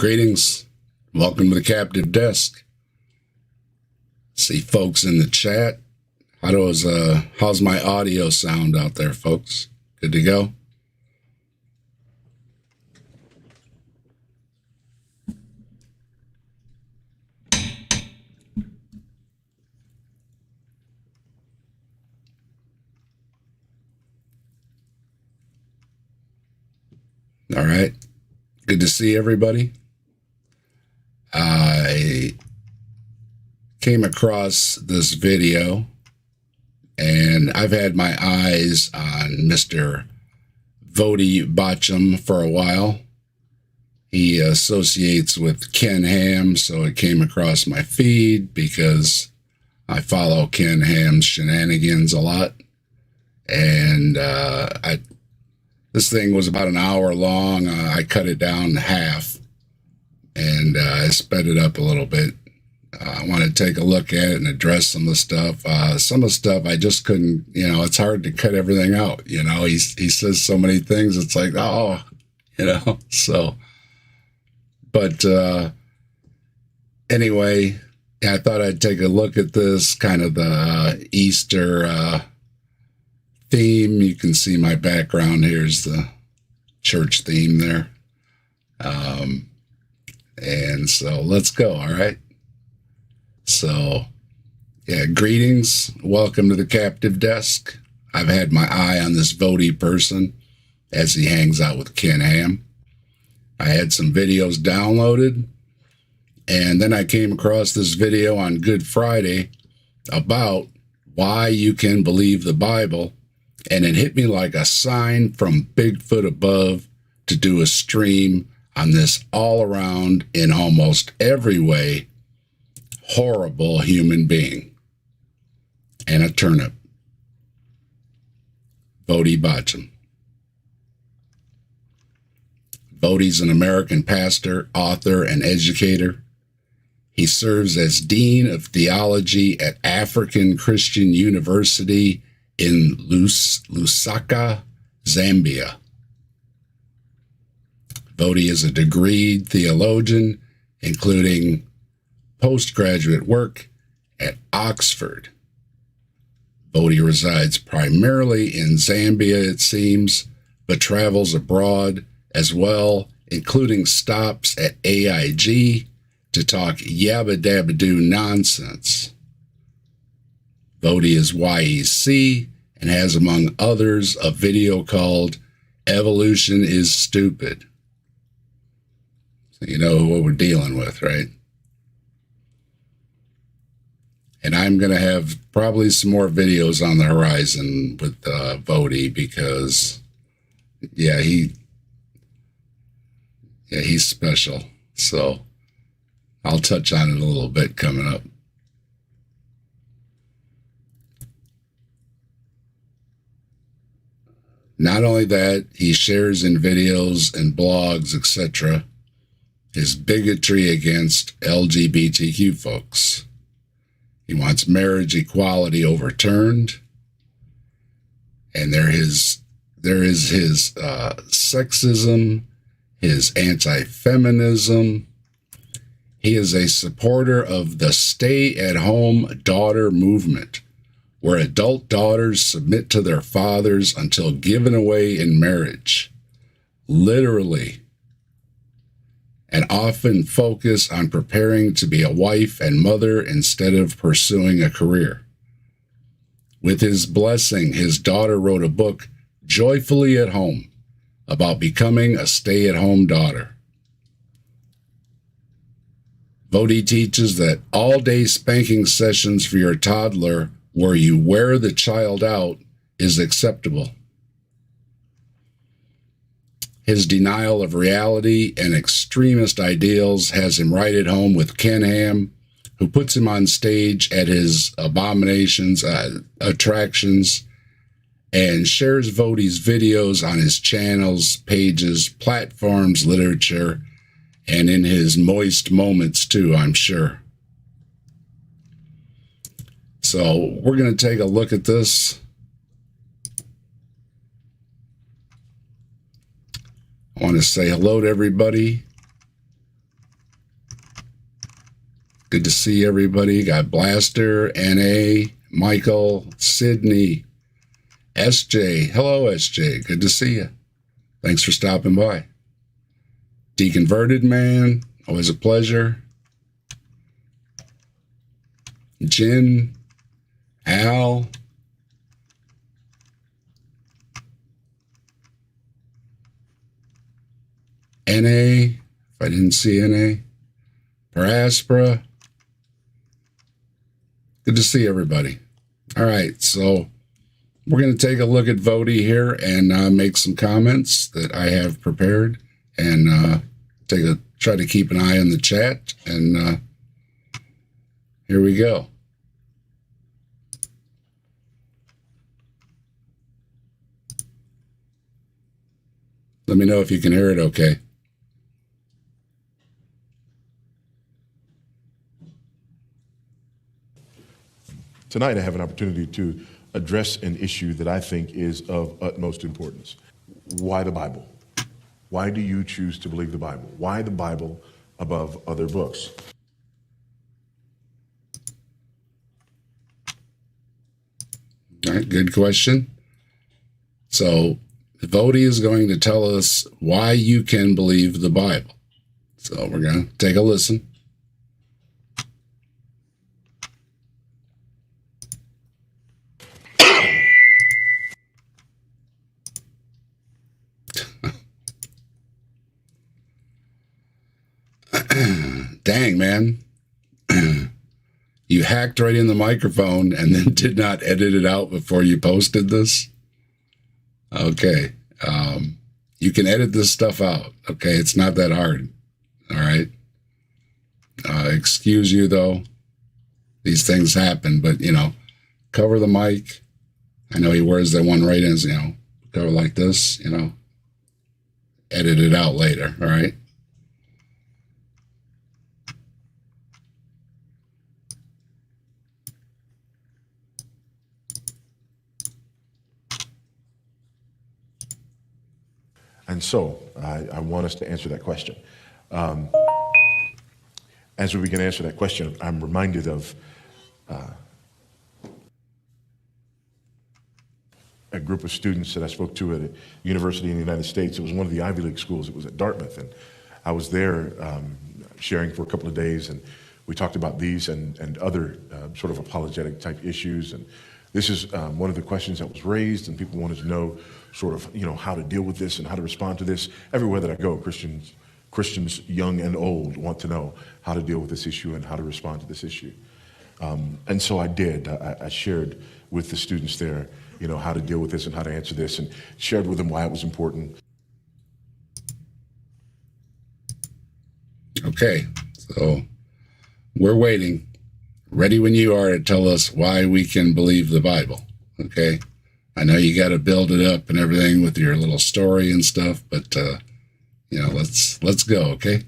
Greetings. Welcome to the Captive Desk. See folks in the chat. How's my audio sound out there, folks? Good to go? All right. Good to see everybody. I came across this video, and I've had my eyes on Mr. Voddie Baucham for a while. He associates with Ken Ham, so it came across my feed because I follow Ken Ham's shenanigans a lot. And this thing was about an hour long. I cut it down to half, and I sped it up a little bit. I want to take a look at it and address some of the stuff. Some of the stuff I just couldn't, it's hard to cut everything out. He says so many things. It's like, so. But anyway, I thought I'd take a look at this, kind of the Easter theme. You can see my background. Here's the church theme there. And so let's go, all right? So, yeah, greetings. Welcome to the Captive Desk. I've had my eye on this Vodie person as he hangs out with Ken Ham. I had some videos downloaded, and then I came across this video on Good Friday about why you can believe the Bible, and it hit me like a sign from Bigfoot above to do a stream on this all-around, in almost every way, horrible human being and a turnip. Voddie Baucham. Voddie's an American pastor, author, and educator. He serves as Dean of Theology at African Christian University in Lusaka, Zambia. Voddie is a degreed theologian, including postgraduate work at Oxford. Voddie resides primarily in Zambia, it seems, but travels abroad as well, including stops at AIG to talk yabba-dabba-doo nonsense. Voddie is YEC and has, among others, a video called Evolution is Stupid. So you know what we're dealing with, right? And I'm going to have probably some more videos on the horizon with Voddie because, he's special. So I'll touch on it a little bit coming up. Not only that, he shares in videos and blogs, etc., his bigotry against LGBTQ folks. He wants marriage equality overturned, and there is his sexism, his anti-feminism. He is a supporter of the stay-at-home daughter movement, where adult daughters submit to their fathers until given away in marriage, literally, and often focus on preparing to be a wife and mother instead of pursuing a career. With his blessing, his daughter wrote a book, Joyfully at Home, about becoming a stay-at-home daughter. Voddie teaches that all-day spanking sessions for your toddler where you wear the child out is acceptable. His denial of reality and extremist ideals has him right at home with Ken Ham, who puts him on stage at his abominations, attractions, and shares Voddie's videos on his channels, pages, platforms, literature, and in his moist moments too, I'm sure. So we're going to take a look at this. I want to say hello to everybody. Good to see everybody. Got Blaster, N.A., Michael, Sydney, SJ. Hello, SJ. Good to see you. Thanks for stopping by. Deconverted Man, always a pleasure. Jen, Al, N.A., if I didn't see N.A., Paraspera. Good to see everybody. All right, so we're going to take a look at Voddie here and make some comments that I have prepared, and try to keep an eye on the chat. And here we go. Let me know if you can hear it okay. Tonight I have an opportunity to address an issue that I think is of utmost importance. Why the Bible? Why do you choose to believe the Bible? Why the Bible above other books? All right, good question. So Voddie is going to tell us why you can believe the Bible. So we're going to take a listen. Dang, man. You hacked right in the microphone and then did not edit it out before you posted this? Okay. You can edit this stuff out. Okay, it's not that hard. All right. Excuse you, though. These things happen, but, cover the mic. I know he wears that one right in, cover like this, edit it out later, all right? And so I want us to answer that question. As we begin to answer that question, I'm reminded of a group of students that I spoke to at a university in the United States. It was one of the Ivy League schools. It was at Dartmouth. And I was there sharing for a couple of days, and we talked about these and other sort of apologetic type issues. And this is one of the questions that was raised, and people wanted to know sort of, how to deal with this and how to respond to this. Everywhere that I go, Christians young and old want to know how to deal with this issue and how to respond to this issue. And so I did. I shared with the students there, how to deal with this and how to answer this, and shared with them why it was important. Okay, so we're waiting. Ready when you are to tell us why we can believe the Bible, okay? I know you got to build it up and everything with your little story and stuff, but, let's go, okay?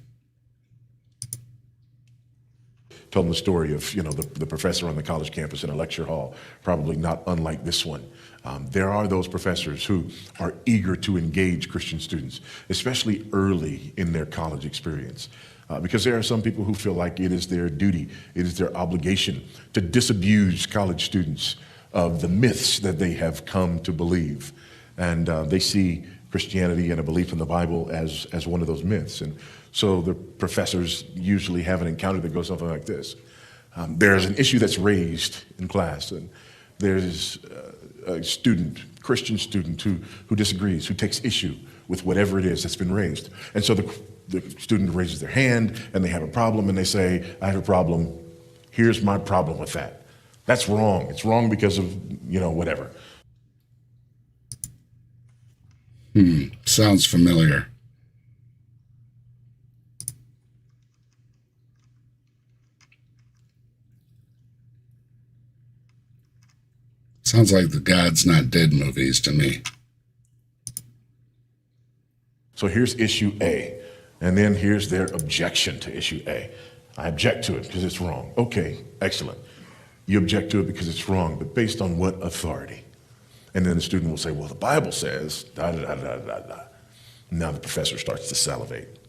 Told them the story of, the professor on the college campus in a lecture hall, probably not unlike this one. There are those professors who are eager to engage Christian students, especially early in their college experience. Because there are some people who feel like it is their duty, it is their obligation to disabuse college students of the myths that they have come to believe. And they see Christianity and a belief in the Bible as one of those myths. And so the professors usually have an encounter that goes something like this. There's an issue that's raised in class, and there's a Christian student who disagrees, who takes issue with whatever it is that's been raised. And so the student raises their hand, and they have a problem, and they say, I have a problem. Here's my problem with that. That's wrong. It's wrong because of, whatever. Sounds familiar. Sounds like the God's Not Dead movies to me. So here's issue A, and then here's their objection to issue A. I object to it because it's wrong. Okay, excellent. You object to it because it's wrong, but based on what authority? And then the student will say, well, the Bible says, da, da, da, da, da, da. Now the professor starts to salivate.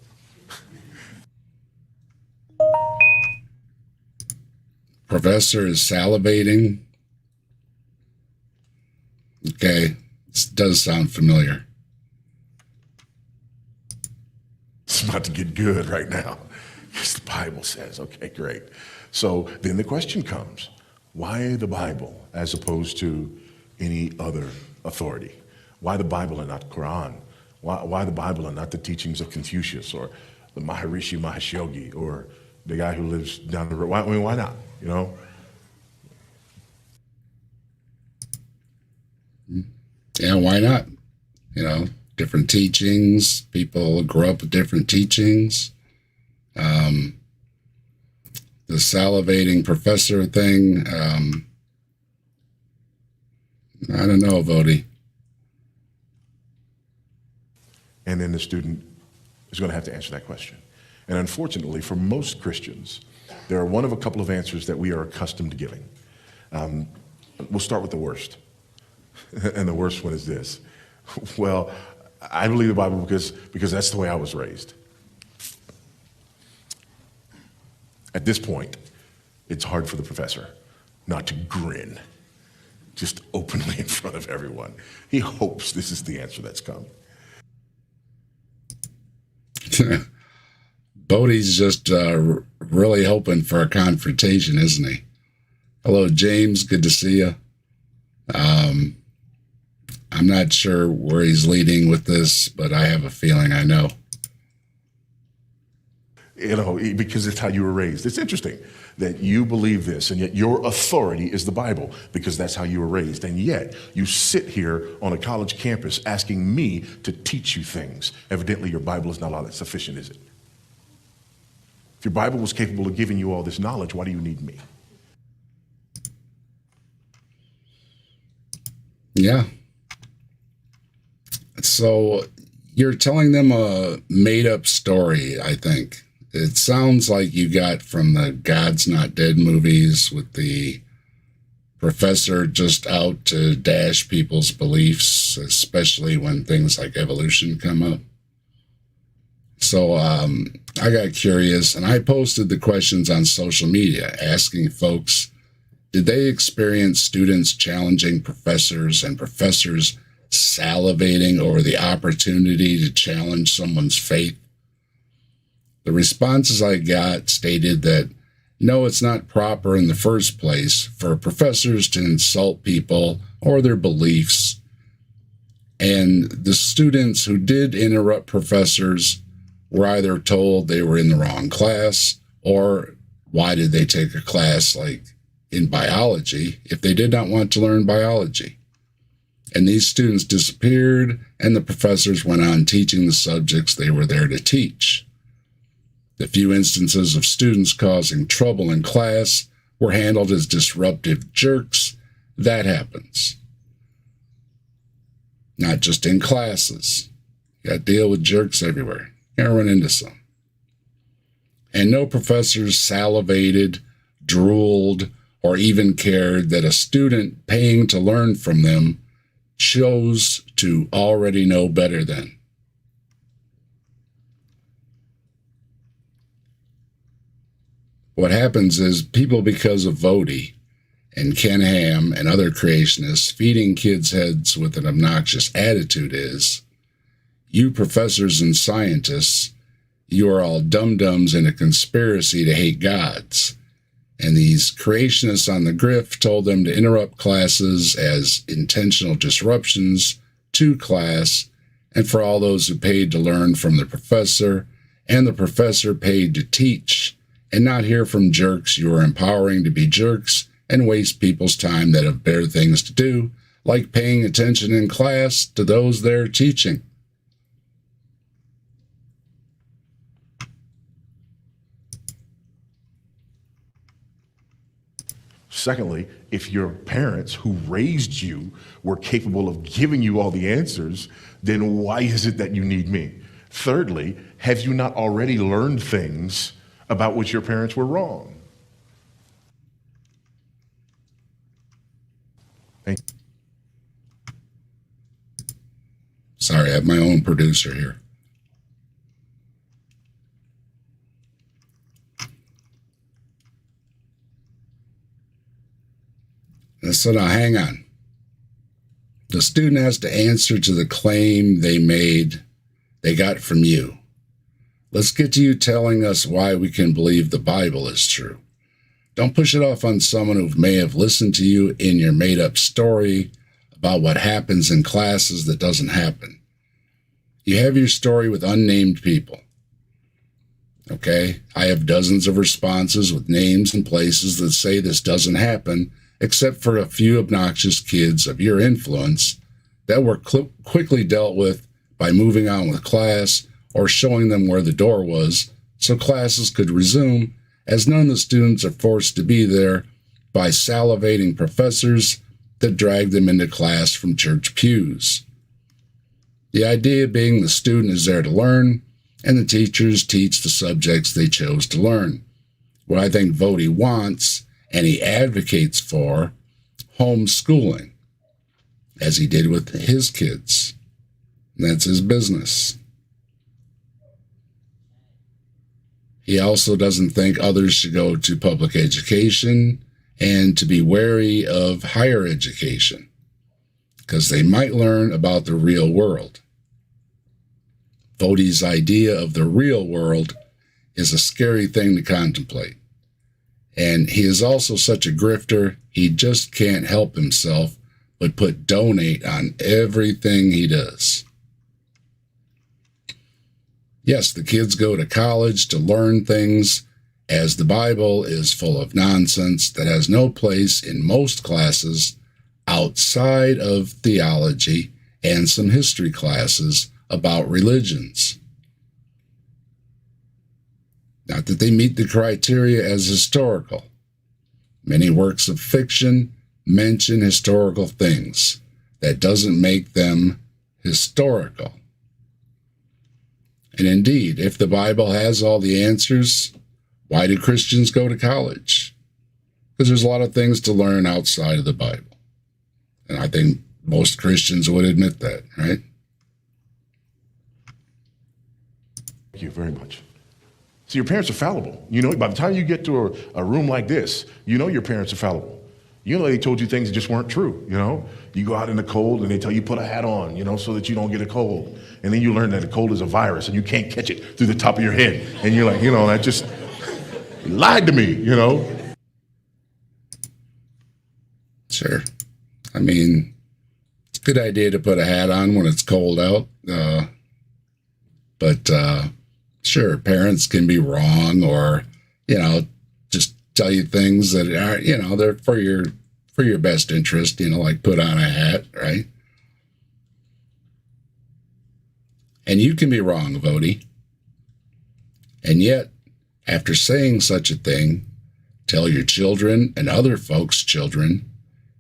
professor is salivating. Okay, this does sound familiar. It's about to get good right now. Yes, the Bible says, okay, great. So then the question comes, why the Bible as opposed to any other authority? Why the Bible and not Quran? Why the Bible and not the teachings of Confucius or the Maharishi Mahesh Yogi or the guy who lives down the road? Why not, you know? Yeah, why not? You know, different teachings. People grow up with different teachings. The salivating professor thing, I don't know, Voddie. And then the student is going to have to answer that question. And unfortunately, for most Christians, there are one of a couple of answers that we are accustomed to giving. We'll start with the worst. And the worst one is this. Well, I believe the Bible because that's the way I was raised. At this point, it's hard for the professor not to grin just openly in front of everyone. He hopes this is the answer that's come. Voddie's just really hoping for a confrontation, isn't he? Hello, James. Good to see you. I'm not sure where he's leading with this, but I have a feeling I know. You know, because it's how you were raised. It's interesting that you believe this, and yet your authority is the Bible, because that's how you were raised. And yet you sit here on a college campus asking me to teach you things. Evidently, your Bible is not all that sufficient, is it? If your Bible was capable of giving you all this knowledge, why do you need me? Yeah. So you're telling them a made-up story, I think. It sounds like you got from the God's Not Dead movies with the professor just out to dash people's beliefs, especially when things like evolution come up. So I got curious, and I posted the questions on social media asking folks, did they experience students challenging professors and professors salivating over the opportunity to challenge someone's faith? The responses I got stated that, no, it's not proper in the first place for professors to insult people or their beliefs. And the students who did interrupt professors were either told they were in the wrong class, or why did they take a class like in biology if they did not want to learn biology? And these students disappeared, and the professors went on teaching the subjects they were there to teach. The few instances of students causing trouble in class were handled as disruptive jerks. That happens. Not just in classes. You got to deal with jerks everywhere. You're going to run into some. And no professors salivated, drooled, or even cared that a student paying to learn from them chose to already know better than. What happens is people, because of Vodie and Ken Ham and other creationists feeding kids' heads with an obnoxious attitude is, you professors and scientists, you are all dum-dums in a conspiracy to hate gods. And these creationists on the grift told them to interrupt classes as intentional disruptions to class, and for all those who paid to learn from the professor, and the professor paid to teach, and not hear from jerks you are empowering to be jerks and waste people's time that have better things to do, like paying attention in class to those they're teaching. Secondly, if your parents who raised you were capable of giving you all the answers, then why is it that you need me? Thirdly, have you not already learned things about which your parents were wrong? Thank you. Sorry, I have my own producer here. So now hang on. The student has to answer to the claim they got from you. Let's get to you telling us why we can believe the Bible is true. Don't push it off on someone who may have listened to you in your made-up story about what happens in classes that doesn't happen. You have your story with unnamed people. Okay? I have dozens of responses with names and places that say this doesn't happen, except for a few obnoxious kids of your influence that were quickly dealt with by moving on with class or showing them where the door was so classes could resume, as none of the students are forced to be there by salivating professors that drag them into class from church pews. The idea being the student is there to learn, and the teachers teach the subjects they chose to learn. What I think Vodie wants, and he advocates for, homeschooling, as he did with his kids. And that's his business. He also doesn't think others should go to public education and to be wary of higher education, because they might learn about the real world. Vodie's idea of the real world is a scary thing to contemplate. And he is also such a grifter, he just can't help himself but put donate on everything he does. Yes, the kids go to college to learn things, as the Bible is full of nonsense that has no place in most classes outside of theology and some history classes about religions. Not that they meet the criteria as historical. Many works of fiction mention historical things. That doesn't make them historical. And indeed, if the Bible has all the answers, why do Christians go to college? Because there's a lot of things to learn outside of the Bible. And I think most Christians would admit that, right? Thank you very much. See, your parents are fallible. You know, by the time you get to a room like this, you know your parents are fallible. You know they told you things that just weren't true, you know? You go out in the cold and they tell you put a hat on, you know, so that you don't get a cold. And then you learn that a cold is a virus and you can't catch it through the top of your head. And you're like, you know, that just lied to me, you know? Sure. I mean, it's a good idea to put a hat on when it's cold out. But sure, parents can be wrong or, you know, just tell you things that are, you know, they're for your best interest, you know, like put on a hat, right? And you can be wrong, Vodie. And yet, after saying such a thing, tell your children and other folks' children,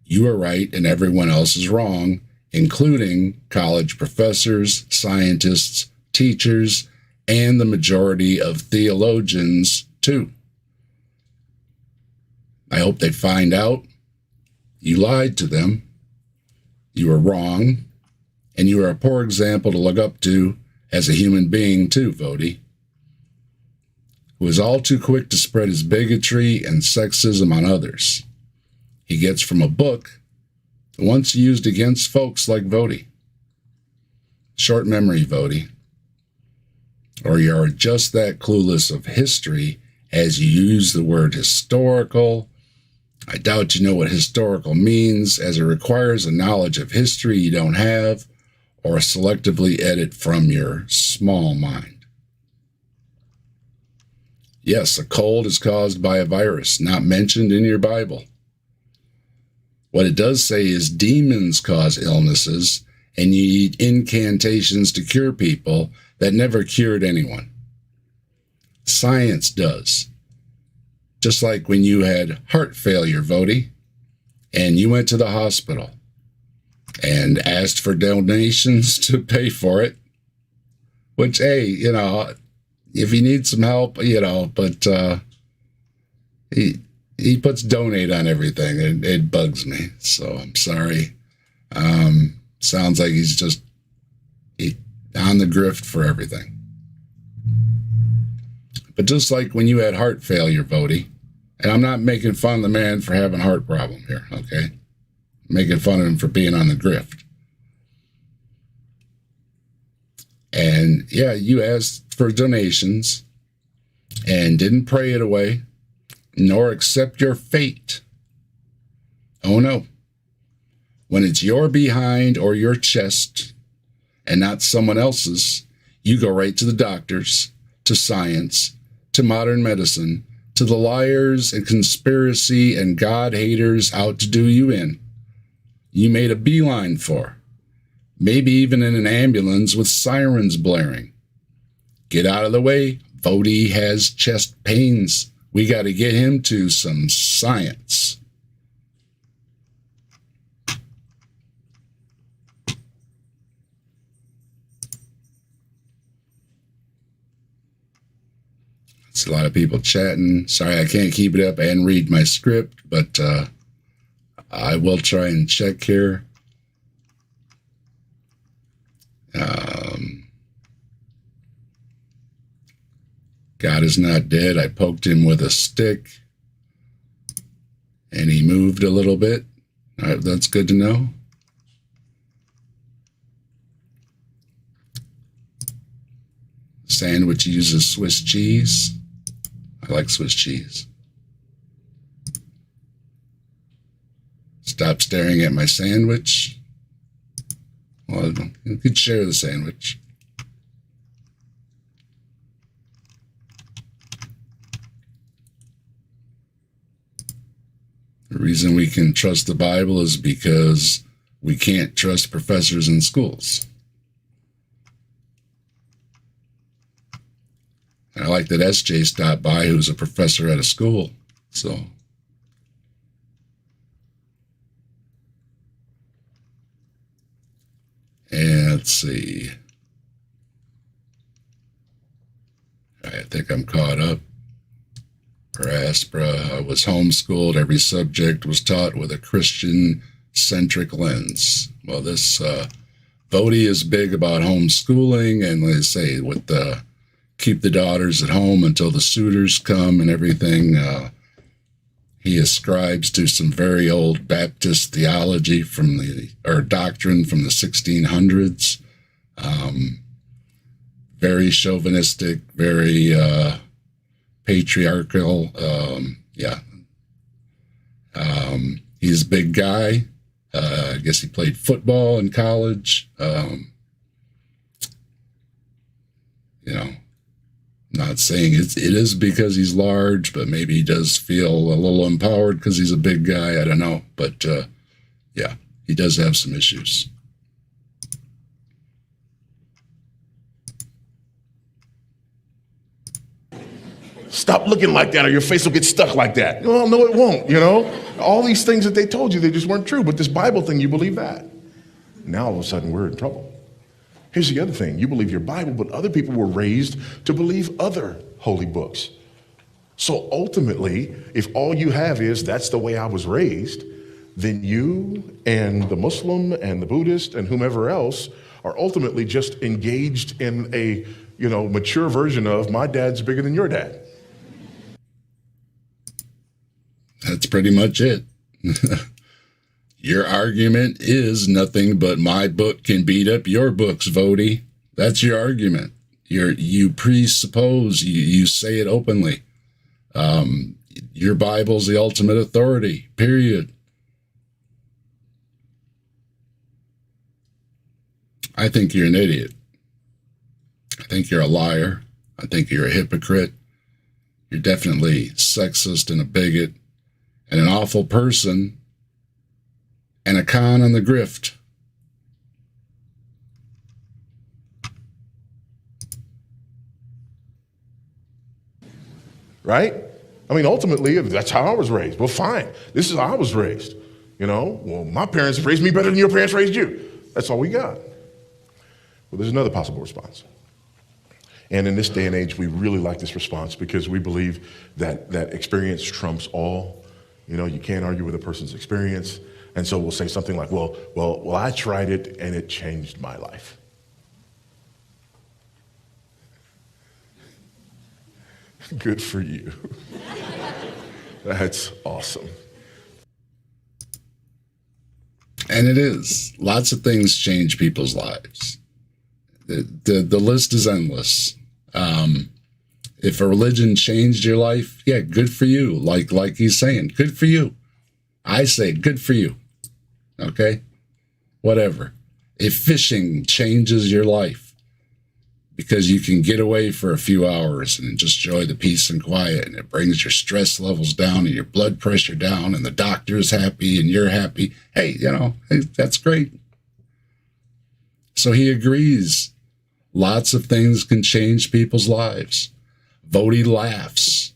you are right and everyone else is wrong, including college professors, scientists, teachers, and the majority of theologians, too. I hope they find out you lied to them, you were wrong, and you are a poor example to look up to as a human being, too, Vodie, who is all too quick to spread his bigotry and sexism on others. He gets from a book once used against folks like Vodie. Short memory, Vodie. Or you are just that clueless of history as you use the word historical. I doubt you know what historical means, as it requires a knowledge of history you don't have, or selectively edit from your small mind. Yes, a cold is caused by a virus, not mentioned in your Bible. What it does say is demons cause illnesses, and you need incantations to cure people that never cured anyone. Science does. Just like when you had heart failure, Vodie, and you went to the hospital and asked for donations to pay for it, which, hey, you know, if you need some help, you know, but he puts donate on everything, and it bugs me, so I'm sorry. Sounds like he's just on the grift for everything. But just like when you had heart failure, Vodie, and I'm not making fun of the man for having a heart problem here, okay? making fun of him for being on the grift. And yeah, you asked for donations and didn't pray it away, nor accept your fate. Oh no. When it's your behind or your chest and not someone else's, you go right to the doctors, to science, to modern medicine, to the liars and conspiracy and God haters out to do you in. You made a beeline for, maybe even in an ambulance with sirens blaring. Get out of the way. Vodie has chest pains. We got to get him to some science. It's a lot of people chatting. Sorry, I can't keep it up and read my script, but I will try and check here. God is not dead. I poked him with a stick and he moved a little bit. All right, that's good to know. Sandwich uses Swiss cheese. I like Swiss cheese. Stop staring at my sandwich. Well, you could share the sandwich. The reason we can trust the Bible is because we can't trust professors in schools. And I like that SJ stopped by, who's a professor at a school. So, and let's see. I think I'm caught up. I was homeschooled. Every subject was taught with a Christian-centric lens. Well, this Voddie is big about homeschooling, and they say with the keep the daughters at home until the suitors come and everything. He ascribes to some very old Baptist theology or doctrine from the 1600s. Very chauvinistic, very patriarchal. He's a big guy. I guess he played football in college. Not saying it is because he's large, but maybe he does feel a little empowered because he's a big guy. I don't know. But he does have some issues. Stop looking like that or your face will get stuck like that. Well, no, it won't, All these things that they told you, they just weren't true. But this Bible thing, you believe that. Now all of a sudden we're in trouble. Here's the other thing. You believe your Bible, but other people were raised to believe other holy books. So ultimately, if all you have is that's the way I was raised, then you and the Muslim and the Buddhist and whomever else are ultimately just engaged in a, mature version of my dad's bigger than your dad. That's pretty much it. Your argument is nothing but my book can beat up your books, Vodie. That's your argument. You presuppose, you say it openly. Your Bible's the ultimate authority, period. I think you're an idiot. I think you're a liar. I think you're a hypocrite. You're definitely sexist and a bigot and an awful person and a con on the grift. Right? I mean, ultimately, that's how I was raised. Well, fine. This is how I was raised. Well, my parents raised me better than your parents raised you. That's all we got. Well, there's another possible response. And in this day and age, we really like this response because we believe that experience trumps all. You can't argue with a person's experience. And so we'll say something like, well, I tried it and it changed my life. Good for you. That's awesome. And it is. Lots of things change people's lives. The list is endless. If a religion changed your life, yeah, good for you. Like he's saying, good for you. I say, good for you. Okay? Whatever. If fishing changes your life because you can get away for a few hours and just enjoy the peace and quiet, and it brings your stress levels down and your blood pressure down, and the doctor's happy and you're happy, hey, hey, that's great. So he agrees. Lots of things can change people's lives. Voddie laughs.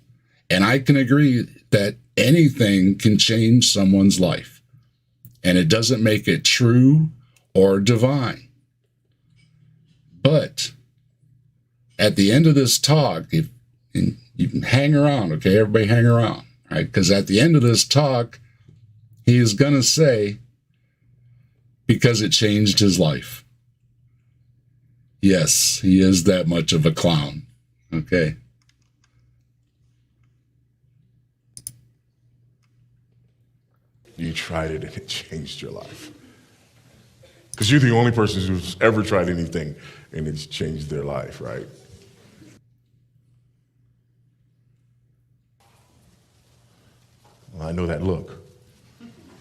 And I can agree that anything can change someone's life. And it doesn't make it true or divine. But at the end of this talk, if you can hang around, okay? Everybody hang around, right? Because at the end of this talk, he is going to say, because it changed his life. Yes, he is that much of a clown, okay? You tried it and it changed your life. Because you're the only person who's ever tried anything and it's changed their life, right? Well, I know that look.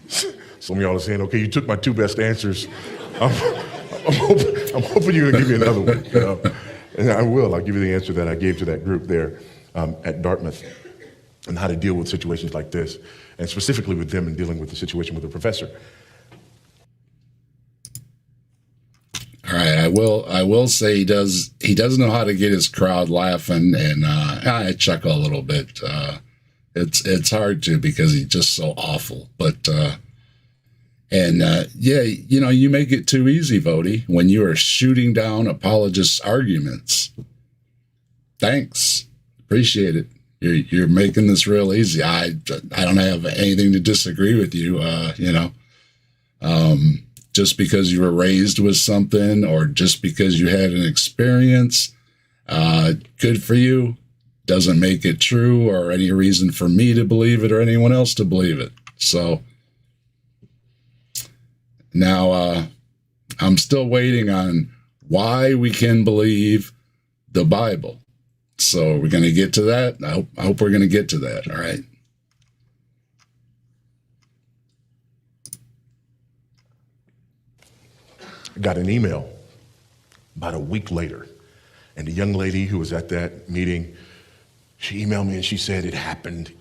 Some of y'all are saying, okay, you took my two best answers. I'm hoping you're going to give me another one. And I will. I'll give you the answer that I gave to that group there at Dartmouth and how to deal with situations like this, and specifically with them and dealing with the situation with the professor. All right, I will say he does know how to get his crowd laughing, and I chuckle a little bit. It's hard to, because he's just so awful. But yeah, you make it too easy, Voddie, when you are shooting down apologists' arguments. Thanks, appreciate it. You're making this real easy. I don't have anything to disagree with you. Just because you were raised with something, or just because you had an experience, good for you. Doesn't make it true or any reason for me to believe it or anyone else to believe it. So now I'm still waiting on why we can believe the Bible. So we're going to get to that. I hope we're going to get to that. All right. I got an email about a week later, and the young lady who was at that meeting, she emailed me and she said, it happened,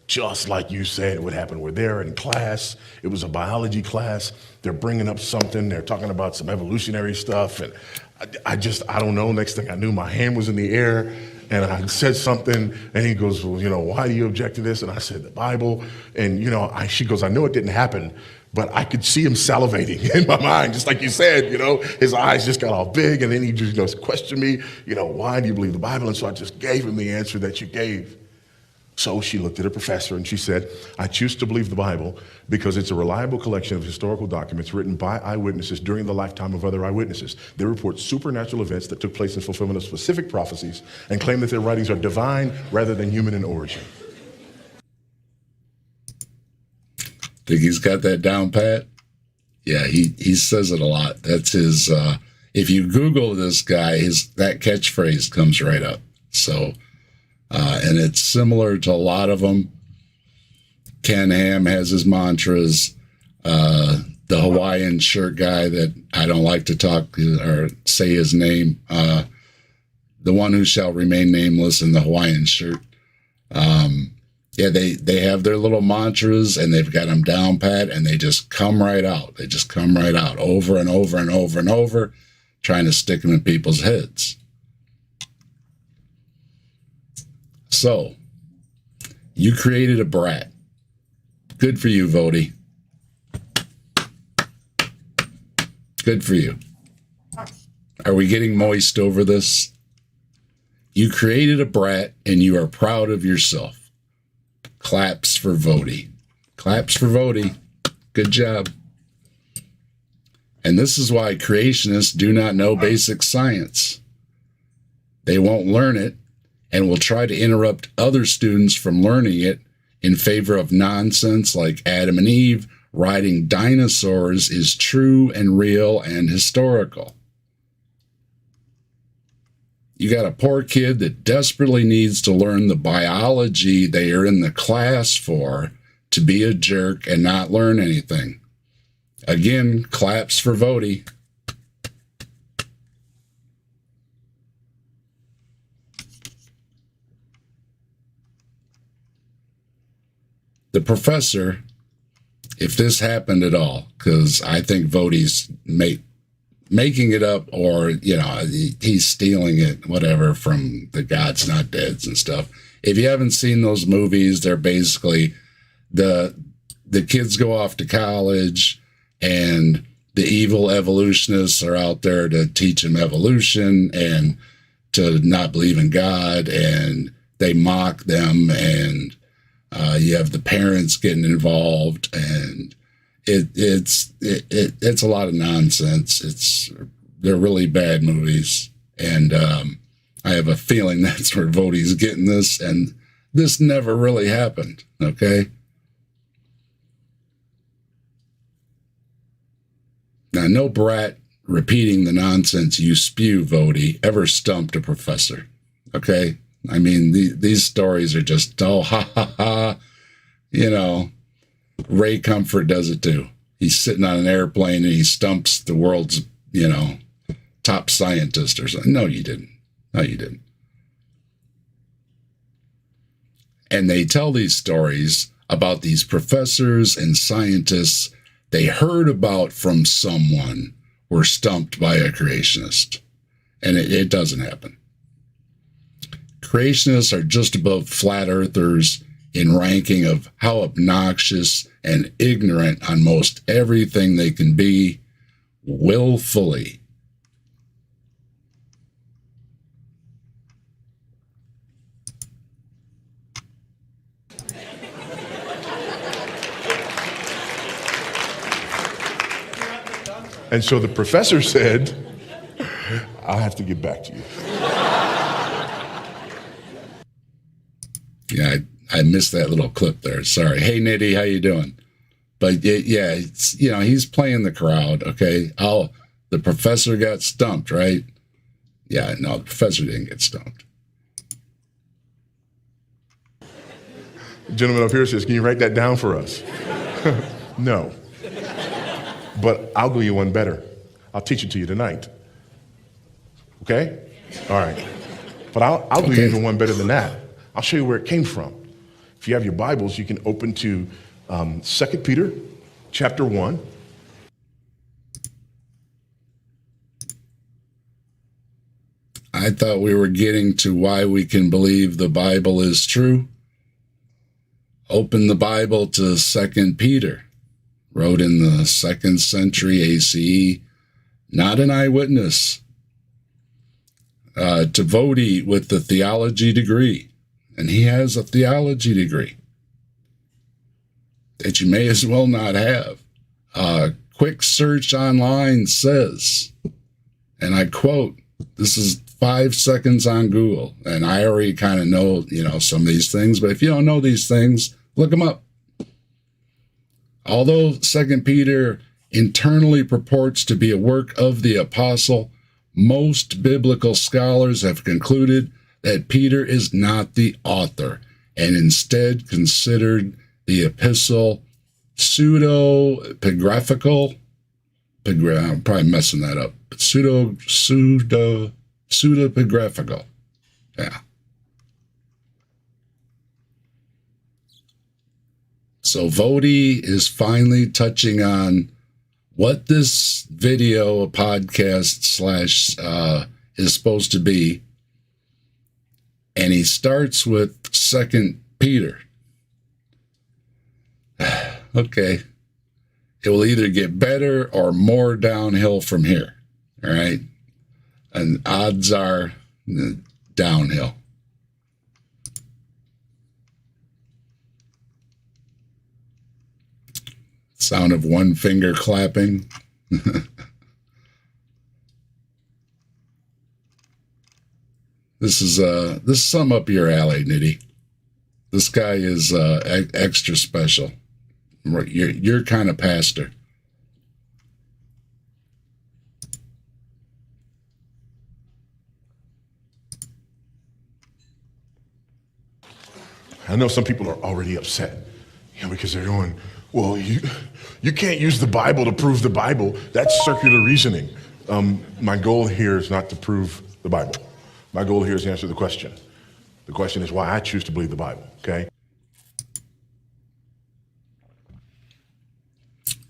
just like you said it would happen. We're there in class. It was a biology class. They're bringing up something. They're talking about some evolutionary stuff. And I don't know. Next thing I knew, my hand was in the air and I said something. And he goes, well, why do you object to this? And I said, the Bible. And, she goes, I know it didn't happen, but I could see him salivating in my mind, just like you said, his eyes just got all big. And then he just questioned me, why do you believe the Bible? And so I just gave him the answer that you gave. So she looked at her professor and she said, I choose to believe the Bible because it's a reliable collection of historical documents written by eyewitnesses during the lifetime of other eyewitnesses. They report supernatural events that took place in fulfillment of specific prophecies and claim that their writings are divine rather than human in origin. Think he's got that down pat? Yeah, he says it a lot. That's his, if you Google this guy, that catchphrase comes right up. So, and it's similar to a lot of them. Ken Ham has his mantras. The Hawaiian shirt guy that I don't like to talk or say his name, the one who shall remain nameless in the Hawaiian shirt. Yeah, they have their little mantras and they've got them down pat and they just come right out. They just come right out over and over and over and over, trying to stick them in people's heads. So, you created a brat. Good for you, Voddie. Good for you. Are we getting moist over this? You created a brat and you are proud of yourself. Claps for Voddie. Claps for Voddie. Good job. And this is why creationists do not know basic science. They won't learn it and will try to interrupt other students from learning it in favor of nonsense like Adam and Eve riding dinosaurs is true and real and historical. You got a poor kid that desperately needs to learn the biology they are in the class for to be a jerk and not learn anything. Again, claps for Voddie. The professor, if this happened at all, because I think Voddie's making it up, or, he's stealing it, whatever, from the God's Not Deads and stuff. If you haven't seen those movies, they're basically the kids go off to college and the evil evolutionists are out there to teach them evolution and to not believe in God, and they mock them, and you have the parents getting involved, and it's a lot of nonsense. They're really bad movies, and I have a feeling that's where Voddie's getting this, and this never really happened. Okay. Now, no brat repeating the nonsense you spew, Voddie, ever stumped a professor. Okay. I mean, these stories are just, oh, ha, ha, ha. Ray Comfort does it too. He's sitting on an airplane and he stumps the world's, top scientist or something. No, you didn't. No, you didn't. And they tell these stories about these professors and scientists they heard about from someone were stumped by a creationist. And it doesn't happen. Creationists are just above flat earthers in ranking of how obnoxious and ignorant on most everything they can be, willfully. And so the professor said, I'll have to get back to you. Yeah, I missed that little clip there. Sorry. Hey, Nitty, how you doing? But yeah, he's playing the crowd, okay? The professor got stumped, right? Yeah, no, the professor didn't get stumped. The gentleman up here says, can you write that down for us? No. But I'll do you one better. I'll teach it to you tonight. Okay? All right. But I'll do you even one better than that. I'll show you where it came from. If you have your Bibles, you can open to 2 Peter chapter 1. I thought we were getting to why we can believe the Bible is true. Open the Bible to 2 Peter. Wrote in the 2nd century ACE, not an eyewitness. To Voddie with the theology degree. And he has a theology degree that you may as well not have. Quick search online says, and I quote, this is 5 seconds on Google, and I already kind of know, some of these things, but if you don't know these things, look them up. Although 2 Peter internally purports to be a work of the apostle, most biblical scholars have concluded that Peter is not the author and instead considered the epistle pseudepigraphical. I'm probably messing that up. Pseudepigraphical. Yeah. So Voddie is finally touching on what this video, a podcast / is supposed to be. And he starts with 2 Peter. Okay. It will either get better or more downhill from here. All right. And odds are downhill. Sound of one finger clapping. This is something up your alley, Nitty. This guy is extra special. You're your kind of pastor. I know some people are already upset, because they're going, well, you can't use the Bible to prove the Bible. That's circular reasoning. My goal here is not to prove the Bible. My goal here is to answer the question. The question is why I choose to believe the Bible, okay?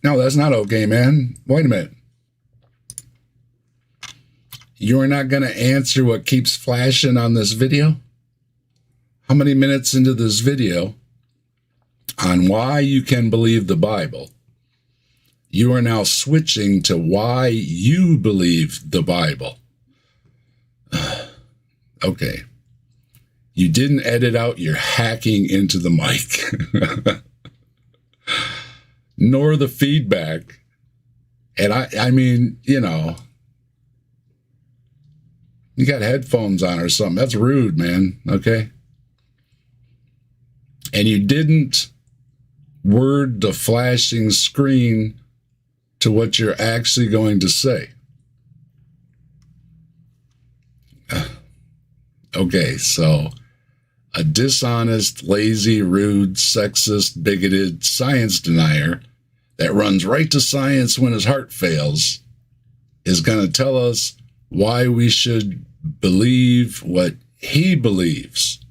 No, that's not okay, man. Wait a minute. You are not going to answer what keeps flashing on this video? How many minutes into this video on why you can believe the Bible, you are now switching to why you believe the Bible? Okay. You didn't edit out your hacking into the mic, nor the feedback. And I mean, you got headphones on or something. That's rude, man. Okay. And you didn't word the flashing screen to what you're actually going to say. Okay, so a dishonest, lazy, rude, sexist, bigoted science denier that runs right to science when his heart fails is going to tell us why we should believe what he believes.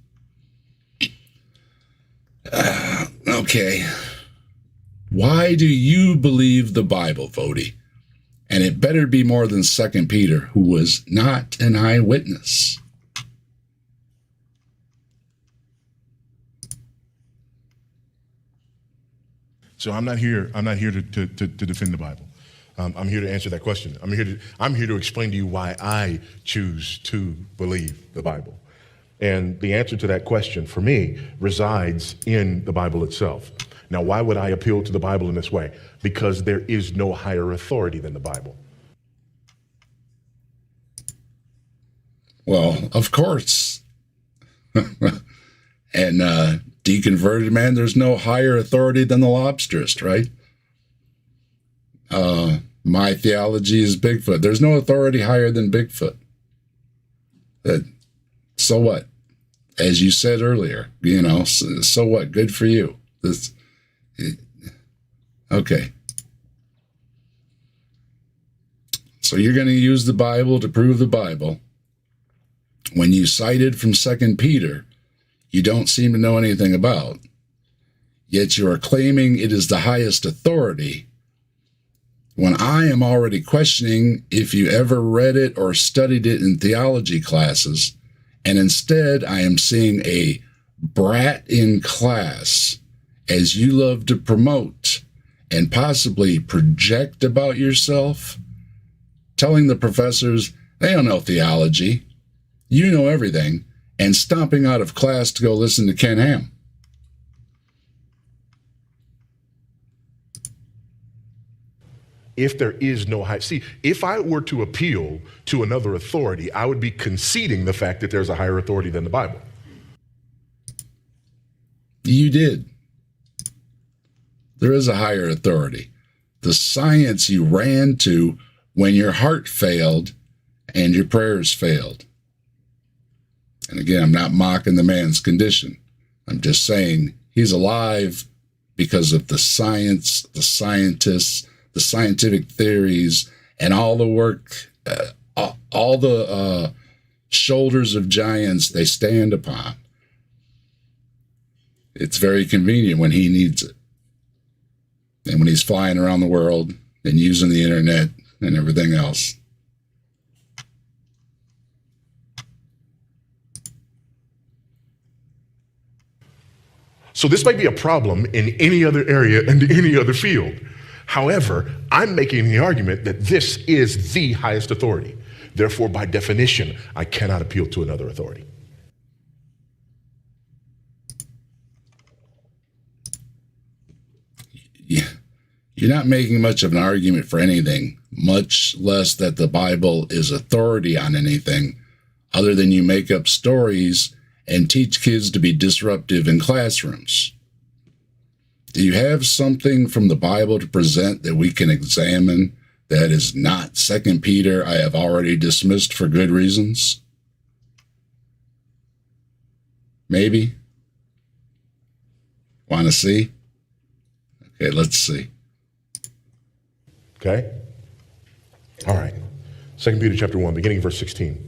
Okay. Why do you believe the Bible, Vodie? And it better be more than 2 Peter, who was not an eyewitness. So I'm not here to defend the Bible. I'm here to answer that question. I'm here to explain to you why I choose to believe the Bible. And the answer to that question, for me, resides in the Bible itself. Now, why would I appeal to the Bible in this way? Because there is no higher authority than the Bible. Well, of course. And deconverted man, there's no higher authority than the lobsterist, right? My theology is Bigfoot. There's no authority higher than Bigfoot. So what? As you said earlier, so what? Good for you. Okay. So you're going to use the Bible to prove the Bible. When you cited from 2 Peter, you don't seem to know anything about, yet you are claiming it is the highest authority, when I am already questioning if you ever read it or studied it in theology classes, and instead I am seeing a brat in class, as you love to promote and possibly project about yourself, telling the professors they don't know theology, you know everything, and stomping out of class to go listen to Ken Ham. If there is no high, see, if I were to appeal to another authority, I would be conceding the fact that there's a higher authority than the Bible. You did. There is a higher authority. The science you ran to when your heart failed and your prayers failed. And again, I'm not mocking the man's condition. I'm just saying he's alive because of the science, the scientists, the scientific theories, and all the work, all the shoulders of giants they stand upon. It's very convenient when he needs it. And when he's flying around the world and using the internet and everything else. So this might be a problem in any other area and any other field. However, I'm making the argument that this is the highest authority. Therefore, by definition, I cannot appeal to another authority. Yeah. You're not making much of an argument for anything, much less that the Bible is authority on anything, other than you make up stories and teach kids to be disruptive in classrooms. Do you have something from the Bible to present that we can examine that is not 2 Peter, I have already dismissed for good reasons? Maybe? Want to see? Okay, let's see. Okay? All right. 2 Peter chapter 1, beginning verse 16.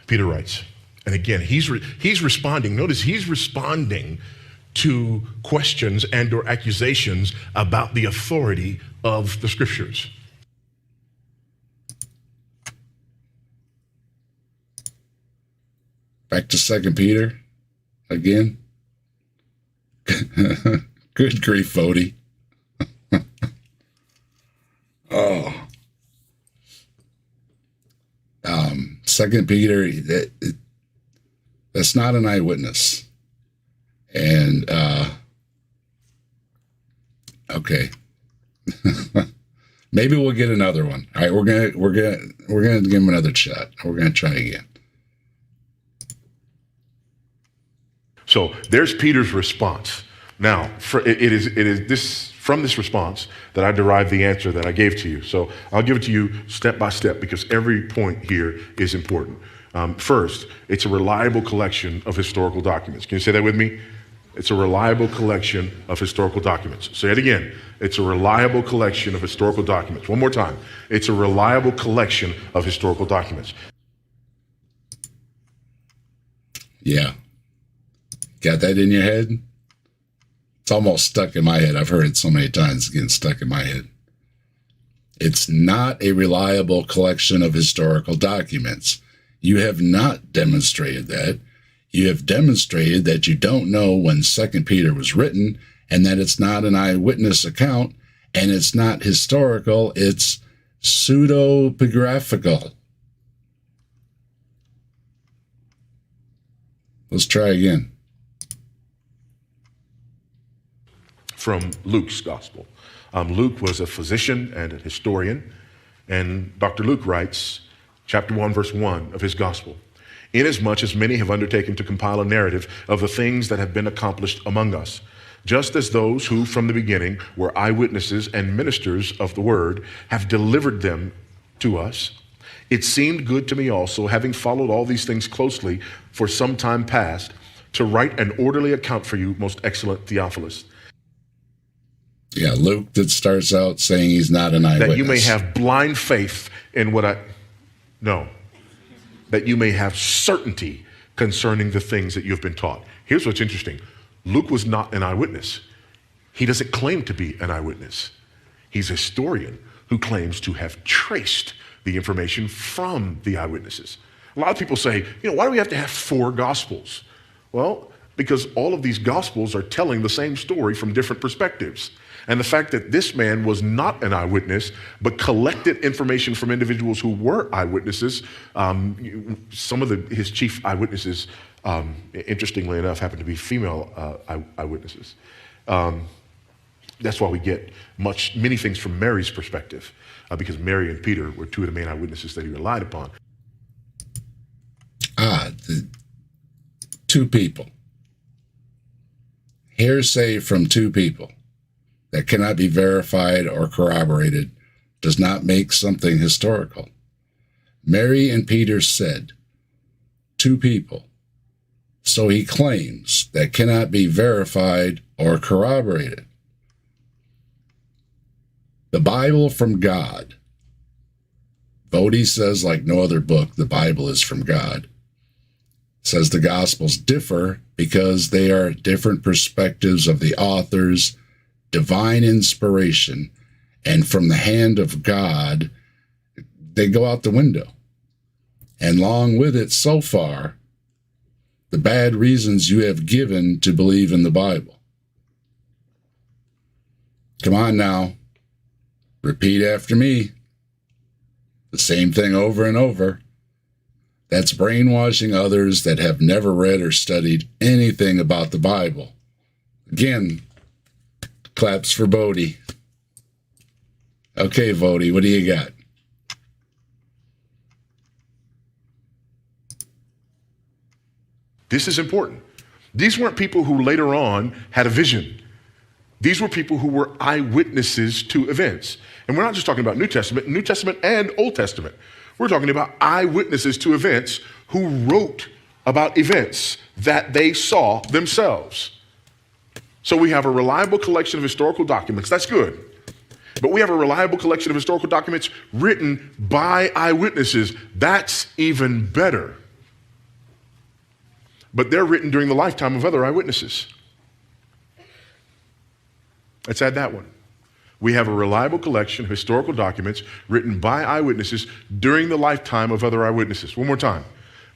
Peter writes, and again, he's responding. Notice he's responding to questions and or accusations about the authority of the scriptures. Back to 2 Peter again. Good grief, Vodie. Oh. 2 Peter, that's not an eyewitness. And okay. Maybe we'll get another one. All right, we're gonna give him another shot. We're gonna try again. So there's Peter's response. Now, it is this from this response that I derive the answer that I gave to you. So I'll give it to you step by step because every point here is important. First, it's a reliable collection of historical documents. Can you say that with me? It's a reliable collection of historical documents. Say it again. It's a reliable collection of historical documents. One more time. It's a reliable collection of historical documents. Yeah. Got that in your head? It's almost stuck in my head. I've heard it so many times, it's getting stuck in my head. It's not a reliable collection of historical documents. You have not demonstrated that. You have demonstrated that you don't know when 2 Peter was written and that it's not an eyewitness account and it's not historical, it's pseudepigraphical. Let's try again. From Luke's gospel. Luke was a physician and a historian, and Dr. Luke writes, chapter 1, verse 1 of his gospel, inasmuch as many have undertaken to compile a narrative of the things that have been accomplished among us, just as those who from the beginning were eyewitnesses and ministers of the word have delivered them to us, it seemed good to me also, having followed all these things closely for some time past, to write an orderly account for you, most excellent Theophilus. Yeah, Luke that starts out saying he's not an eyewitness. That you may have blind faith in that you may have certainty concerning the things that you've been taught. Here's what's interesting. Luke was not an eyewitness. He doesn't claim to be an eyewitness. He's a historian who claims to have traced the information from the eyewitnesses. A lot of people say, why do we have to have 4 gospels? Well, because all of these gospels are telling the same story from different perspectives. And the fact that this man was not an eyewitness, but collected information from individuals who were eyewitnesses, some of his chief eyewitnesses, interestingly enough, happened to be female eyewitnesses. That's why we get many things from Mary's perspective, because Mary and Peter were 2 of the main eyewitnesses that he relied upon. The 2 people. Hearsay from 2 people that cannot be verified or corroborated does not make something historical. Mary and Peter said, 2 people. So he claims that cannot be verified or corroborated. The Bible from God. Voddie says, like no other book, the Bible is from God. Says the Gospels differ because they are different perspectives of the authors, divine inspiration, and from the hand of God, they go out the window. And along with it, so far, the bad reasons you have given to believe in the Bible. Come on now. Repeat after me. The same thing over and over. That's brainwashing others that have never read or studied anything about the Bible. Again, claps for Vodie. Okay, Vodie, what do you got? This is important. These weren't people who later on had a vision. These were people who were eyewitnesses to events. And we're not just talking about New Testament and Old Testament. We're talking about eyewitnesses to events who wrote about events that they saw themselves. So we have a reliable collection of historical documents. That's good. But we have a reliable collection of historical documents written by eyewitnesses. That's even better. But they're written during the lifetime of other eyewitnesses. Let's add that one. We have a reliable collection of historical documents written by eyewitnesses during the lifetime of other eyewitnesses. One more time.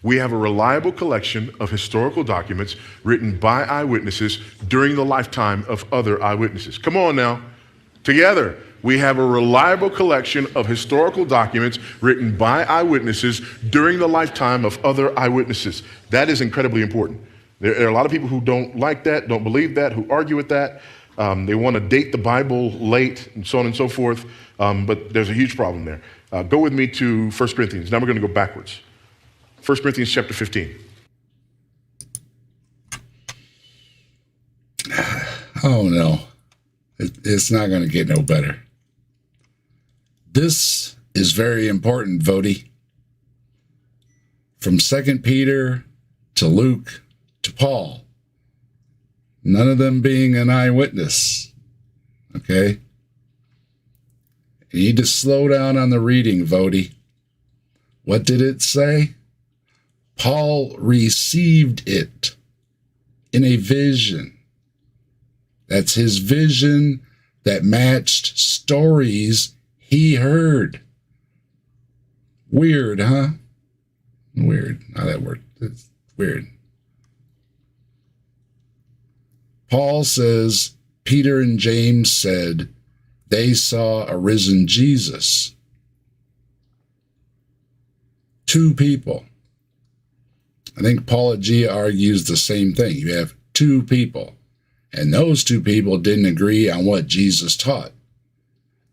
We have a reliable collection of historical documents written by eyewitnesses during the lifetime of other eyewitnesses. Come on now. Together, we have a reliable collection of historical documents written by eyewitnesses during the lifetime of other eyewitnesses. That is incredibly important. There are a lot of people who don't like that, don't believe that, who argue with that. They want to date the Bible late and so on and so forth, but there's a huge problem there. Go with me to 1 Corinthians. Now we're going to go backwards. 1 Corinthians chapter 15. Oh, no. It's not going to get no better. This is very important, Vodie. From 2 Peter to Luke to Paul. None of them being an eyewitness. Okay? You need to slow down on the reading, Vodie. What did it say? Paul received it in a vision. That's his vision that matched stories he heard. Weird, huh? Weird. How that worked. It's weird. Paul says, Peter and James said they saw a risen Jesus. Two people. I think Apologia argues the same thing. You have two people, and those two people didn't agree on what Jesus taught.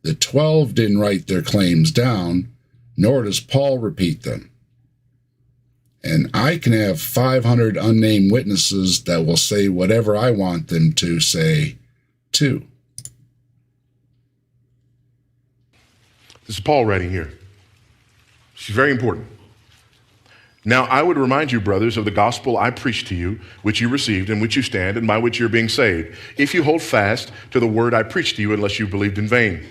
The 12 didn't write their claims down, nor does Paul repeat them. And I can have 500 unnamed witnesses that will say whatever I want them to say, too. This is Paul writing here. She's very important. Now, I would remind you, brothers, of the gospel I preached to you, which you received, in which you stand, and by which you're being saved, if you hold fast to the word I preached to you, unless you believed in vain.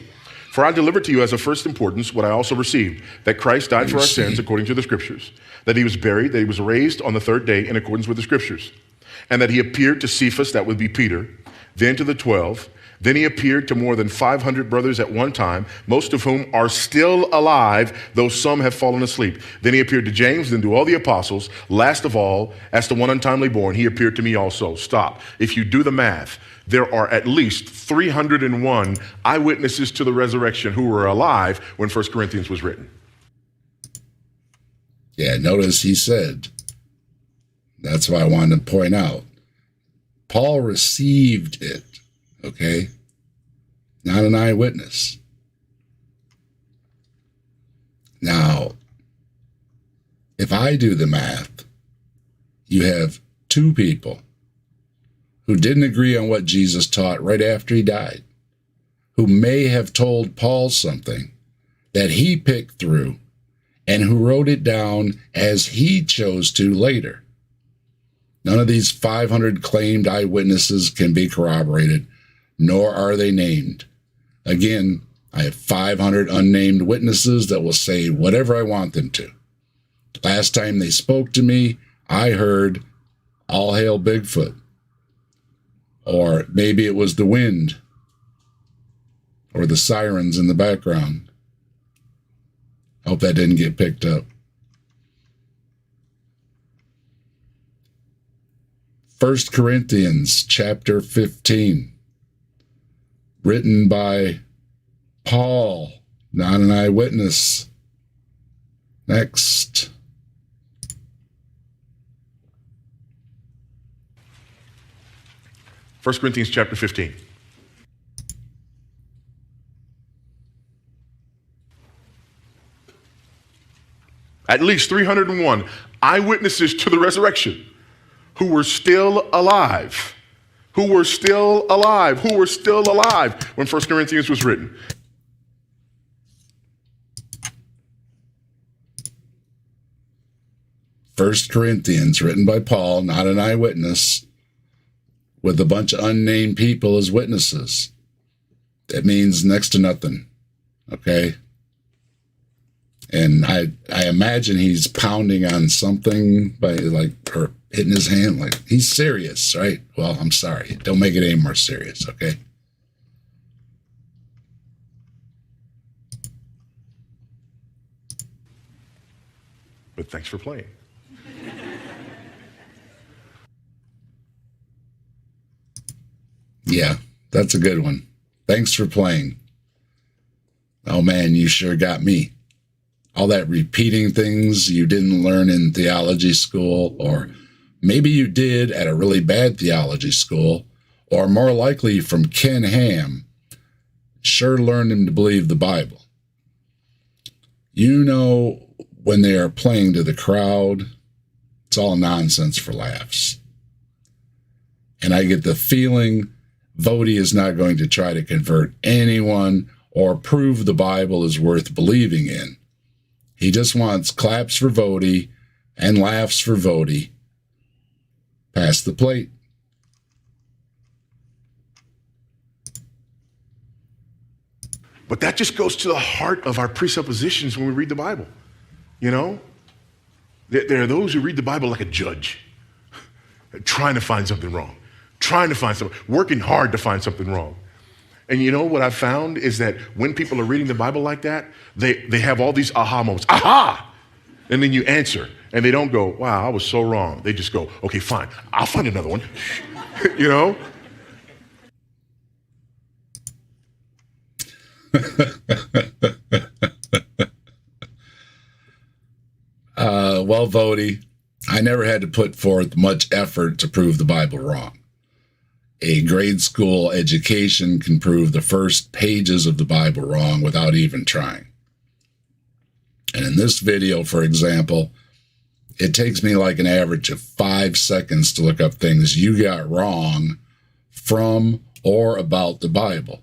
For I delivered to you as of first importance what I also received, that Christ died for our sins according to the Scriptures, that he was buried, that he was raised on the third day in accordance with the Scriptures, and that he appeared to Cephas, that would be Peter, then to the 12. Then he appeared to more than 500 brothers at one time, most of whom are still alive, though some have fallen asleep. Then he appeared to James, then to all the apostles. Last of all, as to one untimely born, he appeared to me also. Stop. If you do the math, there are at least 301 eyewitnesses to the resurrection who were alive when 1 Corinthians was written. Yeah, notice he said, that's why I wanted to point out, Paul received it. Okay? Not an eyewitness. Now, if I do the math, you have two people who didn't agree on what Jesus taught right after he died, who may have told Paul something that he picked through and who wrote it down as he chose to later. None of these 500 claimed eyewitnesses can be corroborated, nor are they named. Again, I have 500 unnamed witnesses that will say whatever I want them to. Last time they spoke to me, I heard, "All hail Bigfoot." Or maybe it was the wind or the sirens in the background. Hope that didn't get picked up. 1 Corinthians chapter 15. Written by Paul, not an eyewitness. Next. First Corinthians chapter 15. At least 301 eyewitnesses to the resurrection who were still alive, who were still alive, when 1 Corinthians was written. First Corinthians, written by Paul, not an eyewitness, with a bunch of unnamed people as witnesses. That means next to nothing, okay? And I imagine he's pounding on something by or hitting his hand he's serious, right? Well, I'm sorry. Don't make it any more serious, okay? But thanks for playing. Yeah, that's a good one. Thanks for playing. Oh man, you sure got me. All that repeating things you didn't learn in theology school, or maybe you did at a really bad theology school, or more likely from Ken Ham, sure learned him to believe the Bible. You know, when they are playing to the crowd, it's all nonsense for laughs. And I get the feeling Vodie is not going to try to convert anyone or prove the Bible is worth believing in. He just wants claps for Vodie and laughs for Vodie. Pass the plate. But that just goes to the heart of our presuppositions when we read the Bible. You know? There are those who read the Bible like a judge, trying to find something wrong, working hard to find something wrong. And you know what I've found is that when people are reading the Bible like that, they have all these aha moments. Aha! And then you answer, and they don't go, wow, I was so wrong. They just go, okay, fine, I'll find another one. You know? Well, Vodie, I never had to put forth much effort to prove the Bible wrong. A grade school education can prove the first pages of the Bible wrong without even trying. And in this video, for example, it takes me like an average of 5 seconds to look up things you got wrong from or about the Bible.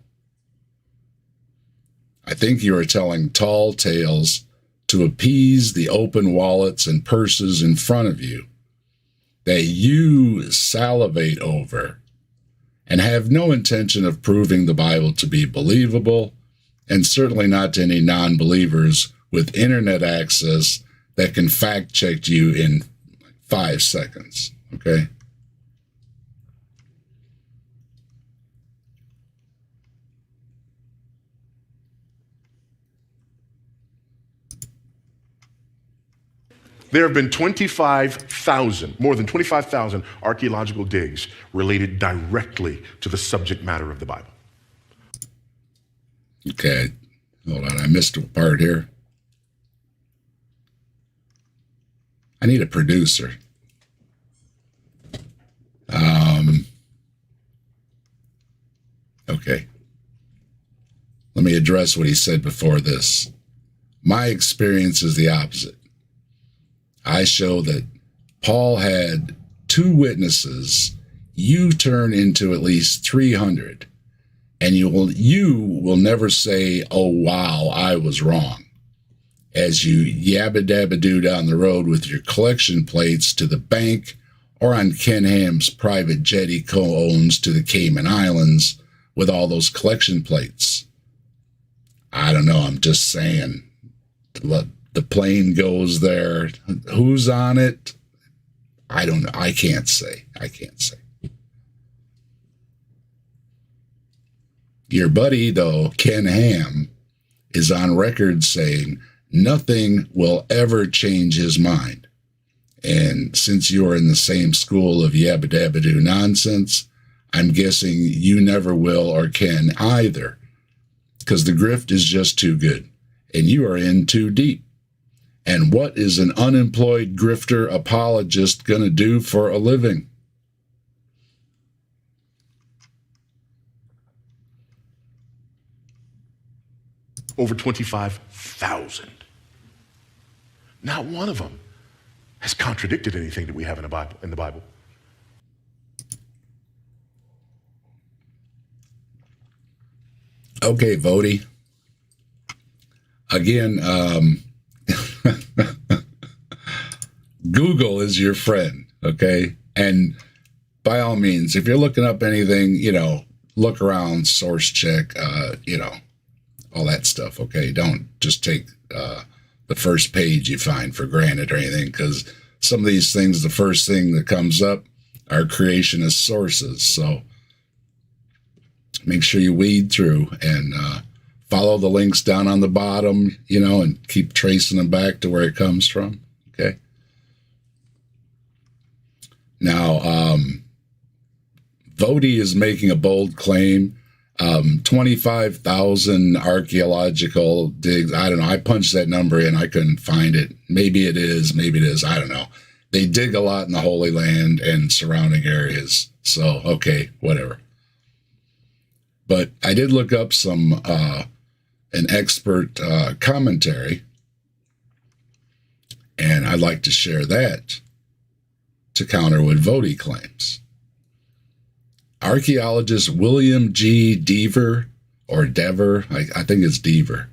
I think you are telling tall tales to appease the open wallets and purses in front of you that you salivate over and have no intention of proving the Bible to be believable, and certainly not to any non-believers with internet access that can fact-check you in 5 seconds, okay? There have been more than 25,000 archaeological digs related directly to the subject matter of the Bible. Okay, hold on, I missed a part here. I need a producer. Okay. Let me address what he said before this. My experience is the opposite. I show that Paul had 2 witnesses. You turn into at least 300. And you will never say, oh, wow, I was wrong, as you yabba-dabba-doo down the road with your collection plates to the bank or on Ken Ham's private jet he co-owns to the Cayman Islands with all those collection plates. I don't know, I'm just saying. The plane goes there. Who's on it? I don't know. I can't say. Your buddy, though, Ken Ham, is on record saying nothing will ever change his mind. And since you are in the same school of yabba-dabba-doo nonsense, I'm guessing you never will or can either, because the grift is just too good, and you are in too deep. And what is an unemployed grifter apologist going to do for a living? Over 25,000. Not one of them has contradicted anything that we have in the Bible. Okay, Vodie. Again, Google is your friend, okay? And by all means, if you're looking up anything, look around, source check, all that stuff, okay? Don't just take the first page you find for granted or anything, because some of these things, the first thing that comes up are creationist sources. So make sure you weed through and follow the links down on the bottom, and keep tracing them back to where it comes from, okay? Now, Voddie is making a bold claim. 25,000 archaeological digs. I don't know. I punched that number in. I couldn't find it. Maybe it is. I don't know. They dig a lot in the Holy Land and surrounding areas. So, okay, whatever. But I did look up an expert commentary, and I'd like to share that to counter what Voddie claims. Archaeologist William G. Dever, or Dever, I think it's Dever,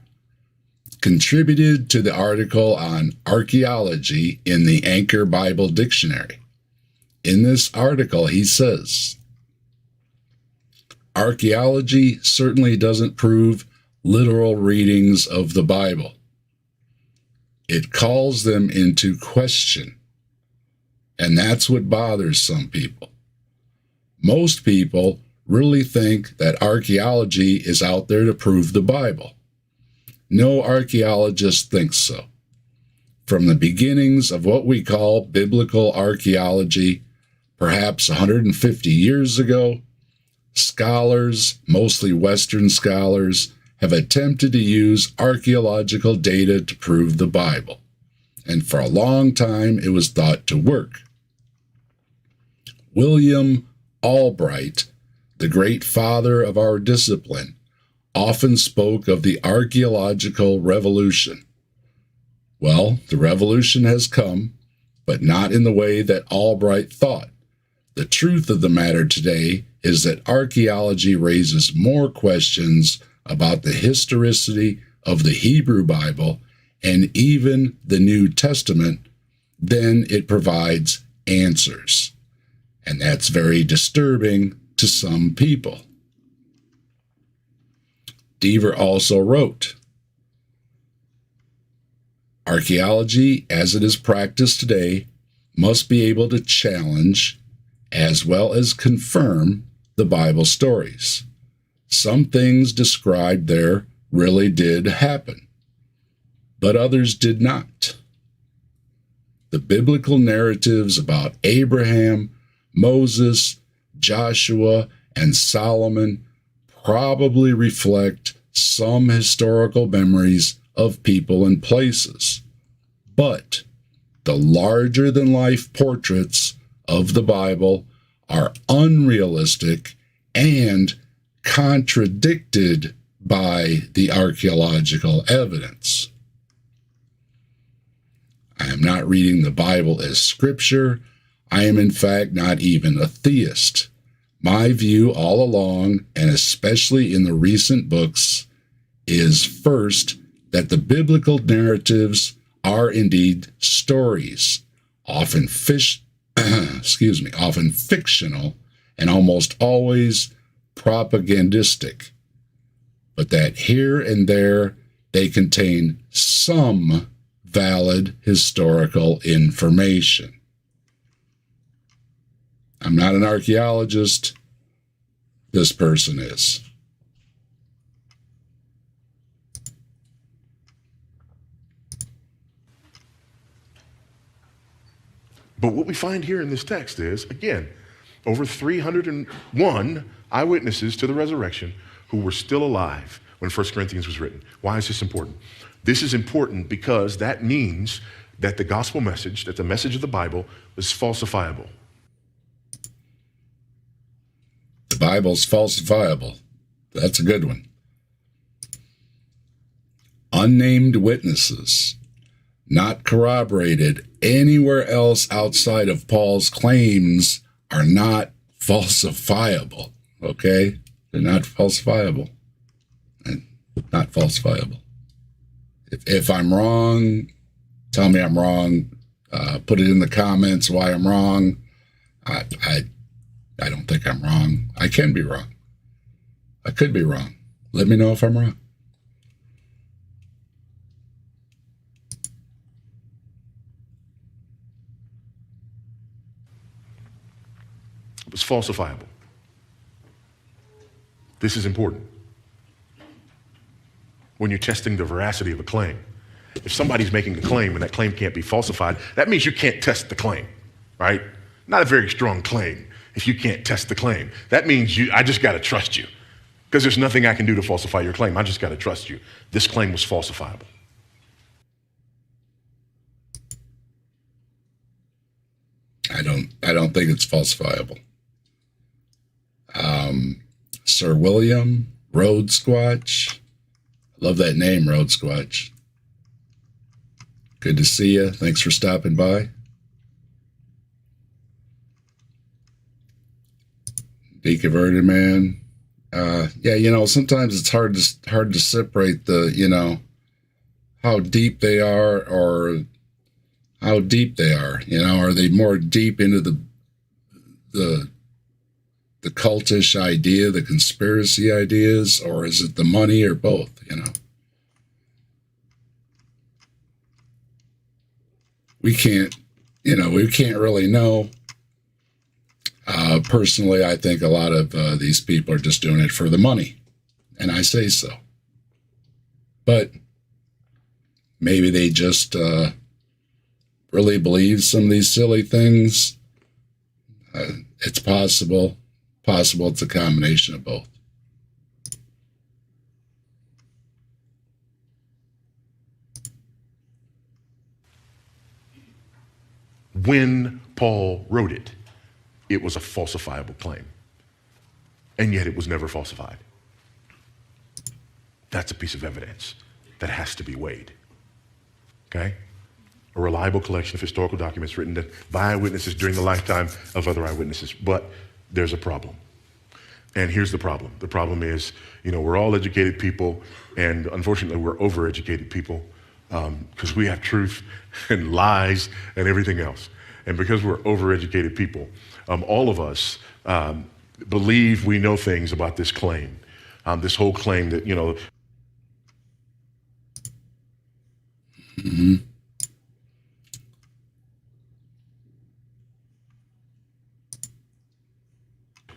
contributed to the article on archaeology in the Anchor Bible Dictionary. In this article, he says, archaeology certainly doesn't prove literal readings of the Bible. It calls them into question. And that's what bothers some people. Most people really think that archaeology is out there to prove the Bible. No archaeologist thinks so. From the beginnings of what we call biblical archaeology, perhaps 150 years ago, scholars, mostly Western scholars, have attempted to use archaeological data to prove the Bible. And for a long time, it was thought to work. William Albright, the great father of our discipline, often spoke of the archaeological revolution. Well, the revolution has come, but not in the way that Albright thought. The truth of the matter today is that archaeology raises more questions about the historicity of the Hebrew Bible and even the New Testament than it provides answers. And that's very disturbing to some people. Dever also wrote, archaeology, as it is practiced today, must be able to challenge as well as confirm the Bible stories. Some things described there really did happen, but others did not. The biblical narratives about Abraham, Moses, Joshua, and Solomon probably reflect some historical memories of people and places, but the larger-than-life portraits of the Bible are unrealistic and contradicted by the archaeological evidence. I am not reading the Bible as scripture. I am, in fact, not even a theist. My view all along, and especially in the recent books, is first that the biblical narratives are indeed stories, often often fictional, and almost always propagandistic, but that here and there they contain some valid historical information. I'm not an archaeologist. This person is. But what we find here in this text is, again, over 301 eyewitnesses to the resurrection who were still alive when 1 Corinthians was written. Why is this important? This is important because that means that the gospel message, that the message of the Bible is falsifiable. The Bible's falsifiable. That's a good one. Unnamed witnesses, not corroborated anywhere else outside of Paul's claims, are not falsifiable, okay? They're not falsifiable. not falsifiable. If I'm wrong, tell me I'm wrong. Put it in the comments why I'm wrong. I don't think I'm wrong. I can be wrong. I could be wrong. Let me know if I'm wrong. It was falsifiable. This is important. When you're testing the veracity of a claim, if somebody's making a claim and that claim can't be falsified, that means you can't test the claim, right? Not a very strong claim if you can't test the claim. That means I just got to trust you because there's nothing I can do to falsify your claim. I just got to trust you. This claim was falsifiable. I don't think it's falsifiable. Sir William Road Squatch. Love that name, Road Squatch. Good to see you. Thanks for stopping by. Deconverted man. Yeah, sometimes it's hard to separate the, how deep they are or how deep they are. Are they more deep into the cultish idea, the conspiracy ideas, or is it the money, or both? We can't really know. Personally, I think a lot of these people are just doing it for the money, and I say so. But maybe they just really believe some of these silly things. It's possible. It's a combination of both. When Paul wrote it, it was a falsifiable claim, and yet it was never falsified. That's a piece of evidence that has to be weighed, okay? A reliable collection of historical documents written by eyewitnesses during the lifetime of other eyewitnesses. But there's a problem. And here's the problem. The problem is, we're all educated people, and unfortunately we're overeducated people because we have truth and lies and everything else. And because we're overeducated people, all of us believe we know things about this claim, this whole claim that, Mm-hmm.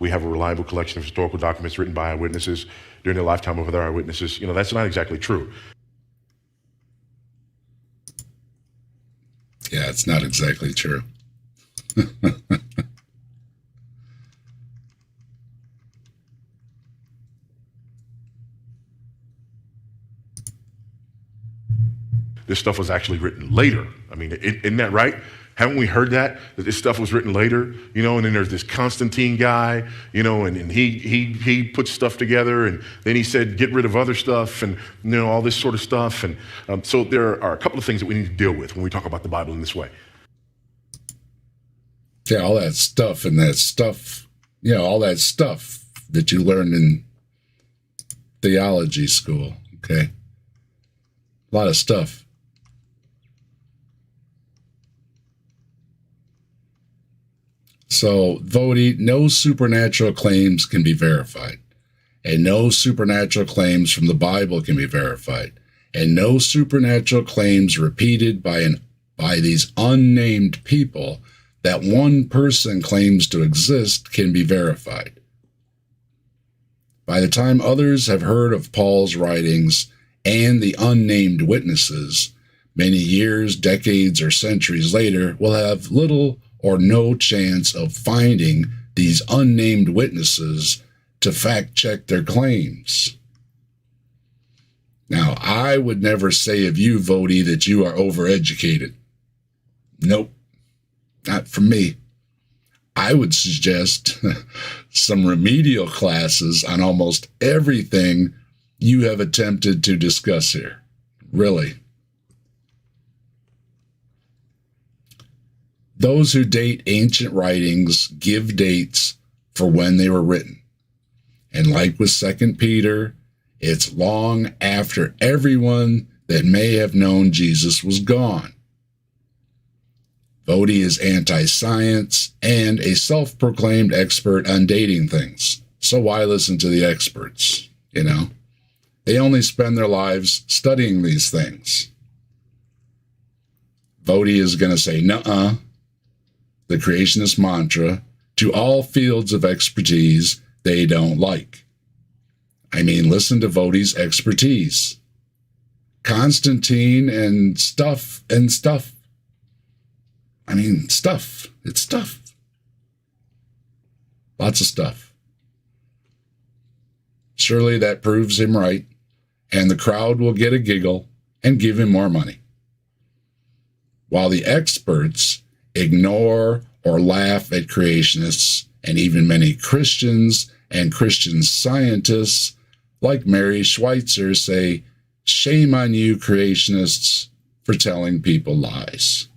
We have a reliable collection of historical documents written by eyewitnesses during the lifetime of other eyewitnesses. That's not exactly true. Yeah, it's not exactly true. This stuff was actually written later. Isn't that right? Haven't we heard that this stuff was written later? And then there's this Constantine guy, and he put stuff together, and then he said, get rid of other stuff, and all this sort of stuff. And so there are a couple of things that we need to deal with when we talk about the Bible in this way. Yeah, all that stuff all that stuff that you learned in theology school, okay? A lot of stuff. So, Vodie, no supernatural claims can be verified, and no supernatural claims from the Bible can be verified, and no supernatural claims repeated by these unnamed people that one person claims to exist can be verified. By the time others have heard of Paul's writings and the unnamed witnesses, many years, decades, or centuries later, will have little or no chance of finding these unnamed witnesses to fact-check their claims. Now, I would never say of you, Vodie, that you are overeducated. Nope, not for me. I would suggest some remedial classes on almost everything you have attempted to discuss here. Really. Those who date ancient writings give dates for when they were written. And like with 2 Peter It's long after everyone that may have known Jesus was gone. Voddie is anti-science and a self-proclaimed expert on dating things. So why listen to the experts, you know? They only spend their lives studying these things. Voddie is going to say, nuh-uh, the creationist mantra, to all fields of expertise they don't like. I mean, listen to Voddie's expertise. Constantine and stuff. I mean, stuff. It's stuff. Lots of stuff. Surely that proves him right, and the crowd will get a giggle and give him more money. While the experts ignore or laugh at creationists and even many Christians and Christian scientists like Mary Schweitzer say, shame on you creationists for telling people lies.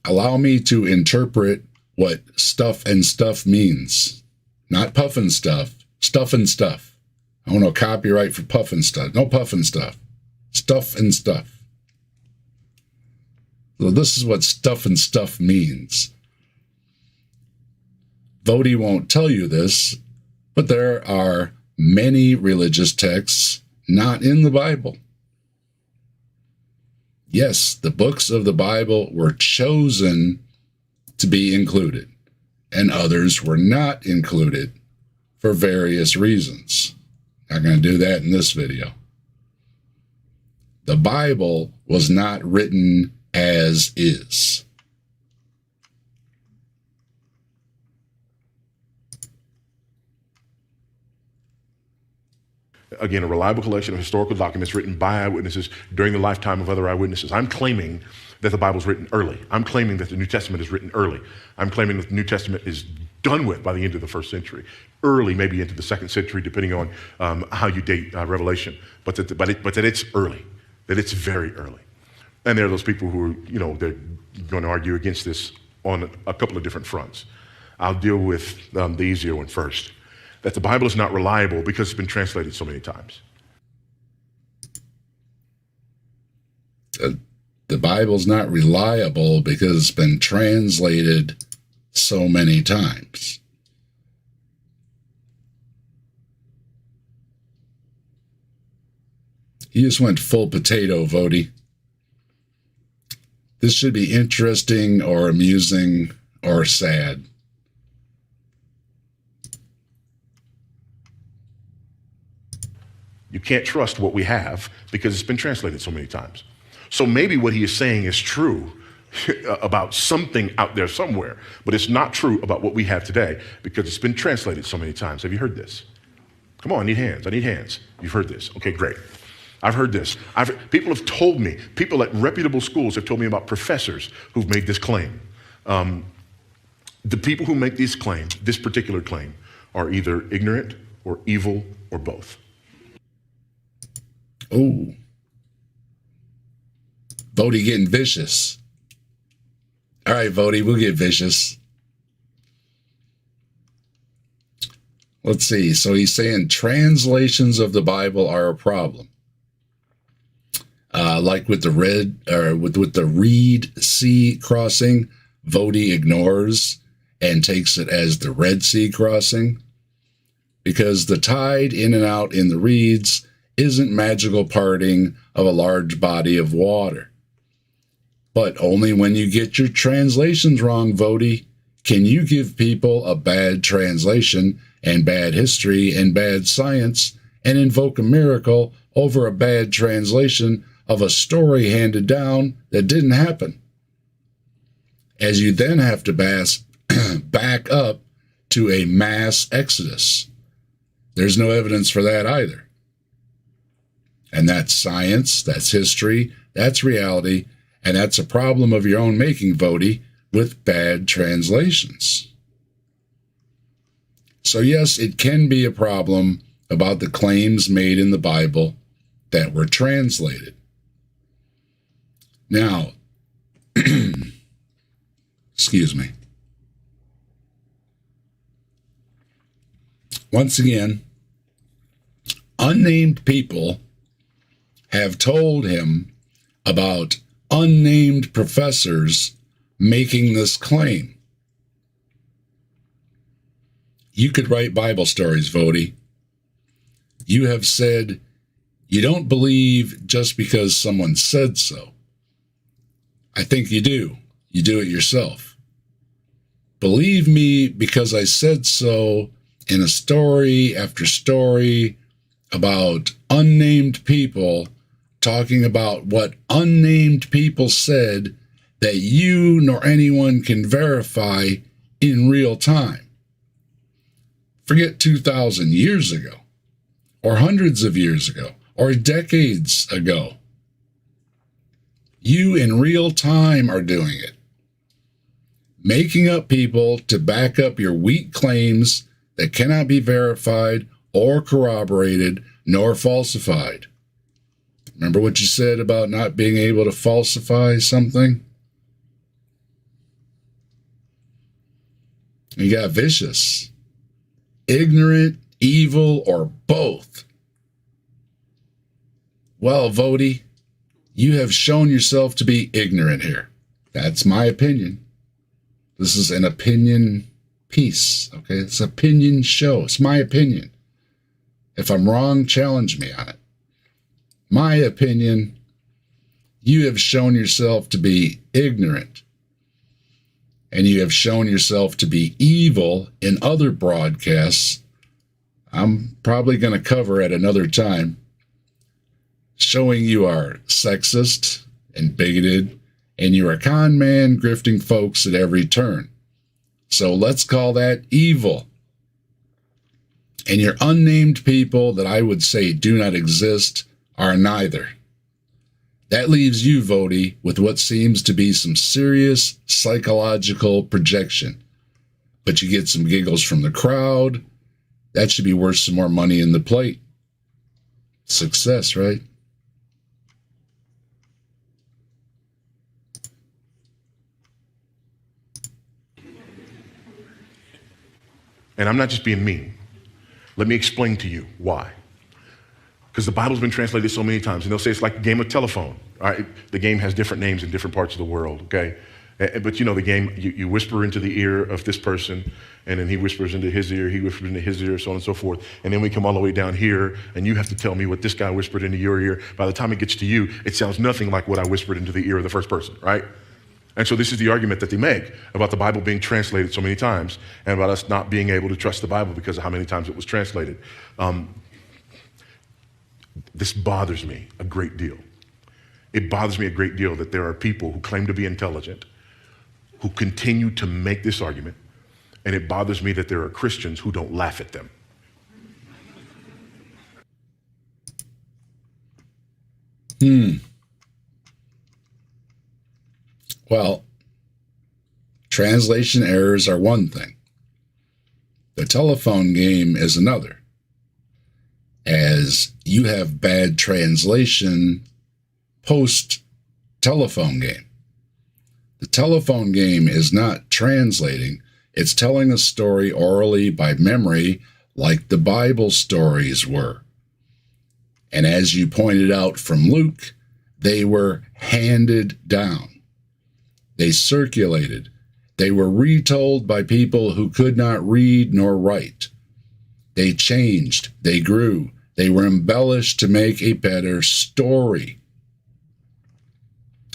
Allow me to interpret what stuff and stuff means. Not puffin' stuff, stuff and stuff. I want no copyright for puffin' stuff. No puffin' stuff. Stuff and stuff. So this is what stuff and stuff means. Voddie won't tell you this, but there are many religious texts not in the Bible. Yes, the books of the Bible were chosen to be included, and others were not included for various reasons. Not going to do that in this video. The Bible was not written as is. Again, a reliable collection of historical documents written by eyewitnesses during the lifetime of other eyewitnesses. I'm claiming that the Bible's written early. I'm claiming that the New Testament is written early. I'm claiming that the New Testament is done with by the end of the first century. Early, maybe into the second century, depending on how you date Revelation. But that it's early, that it's very early. And there are those people who are, they're going to argue against this on a couple of different fronts. I'll deal with the easier one first. That the Bible is not reliable because it's been translated so many times. The Bible's not reliable because it's been translated so many times. You just went full potato, Voddie. This should be interesting or amusing or sad. You can't trust what we have because it's been translated so many times. So maybe what he is saying is true about something out there somewhere, but it's not true about what we have today because it's been translated so many times. Have you heard this? Come on, I need hands. I need hands. You've heard this. Okay, great. I've heard this. People have told me, people at reputable schools have told me about professors who've made this claim. The people who make this particular claim, are either ignorant or evil or both. Oh. Voddie getting vicious. All right, Voddie, we'll get vicious. Let's see. So he's saying translations of the Bible are a problem. Like with the with the Red Sea crossing, Voddie ignores and takes it as the Red Sea crossing because the tide in and out in the reeds isn't magical parting of a large body of water. But only when you get your translations wrong, Voddie, can you give people a bad translation and bad history and bad science and invoke a miracle over a bad translation of a story handed down that didn't happen. As you then have to back up to a mass exodus. There's no evidence for that either. And that's science, that's history, that's reality, and that's a problem of your own making, Voddie, with bad translations. So yes, it can be a problem about the claims made in the Bible that were translated. Now, excuse me. Once again, unnamed people have told him about unnamed professors making this claim. You could write Bible stories, Vodie. You have said you don't believe just because someone said so. I think you do. You do it yourself. Believe me because I said so in a story after story about unnamed people talking about what unnamed people said that you nor anyone can verify in real time. Forget 2,000 years ago, or hundreds of years ago, or decades ago. You in real time are doing it. Making up people to back up your weak claims that cannot be verified or corroborated nor falsified. Remember what you said about not being able to falsify something? You got vicious, ignorant, evil, or both. Well, Vodie, you have shown yourself to be ignorant here. That's my opinion. This is an opinion piece, okay? It's an opinion show. It's my opinion. If I'm wrong, challenge me on it. My opinion, you have shown yourself to be ignorant, and you have shown yourself to be evil in other broadcasts I'm probably going to cover at another time, showing you are sexist and bigoted, and you're a con man grifting folks at every turn. So let's call that evil. And your unnamed people that I would say do not exist are neither. That leaves you, Vodie, with what seems to be some serious psychological projection. But you get some giggles from the crowd. That should be worth some more money in the plate. Success, right? And I'm not just being mean. Let me explain to you why. Because the Bible's been translated so many times, and they'll say it's like a game of telephone. All right? The game has different names in different parts of the world, okay? But you know the game, you whisper into the ear of this person, and then he whispers into his ear, he whispers into his ear, so on and so forth. And then we come all the way down here, and you have to tell me what this guy whispered into your ear. By the time it gets to you, it sounds nothing like what I whispered into the ear of the first person, right? And so this is the argument that they make about the Bible being translated so many times, and about us not being able to trust the Bible because of how many times it was translated. This bothers me a great deal. It bothers me a great deal that there are people who claim to be intelligent who continue to make this argument, and it bothers me that there are Christians who don't laugh at them. Well, translation errors are one thing. The telephone game is another. As you have bad translation post-telephone game. The telephone game is not translating. It's telling a story orally by memory like the Bible stories were. And as you pointed out from Luke, they were handed down. They circulated. They were retold by people who could not read nor write. They changed. They grew. They were embellished to make a better story.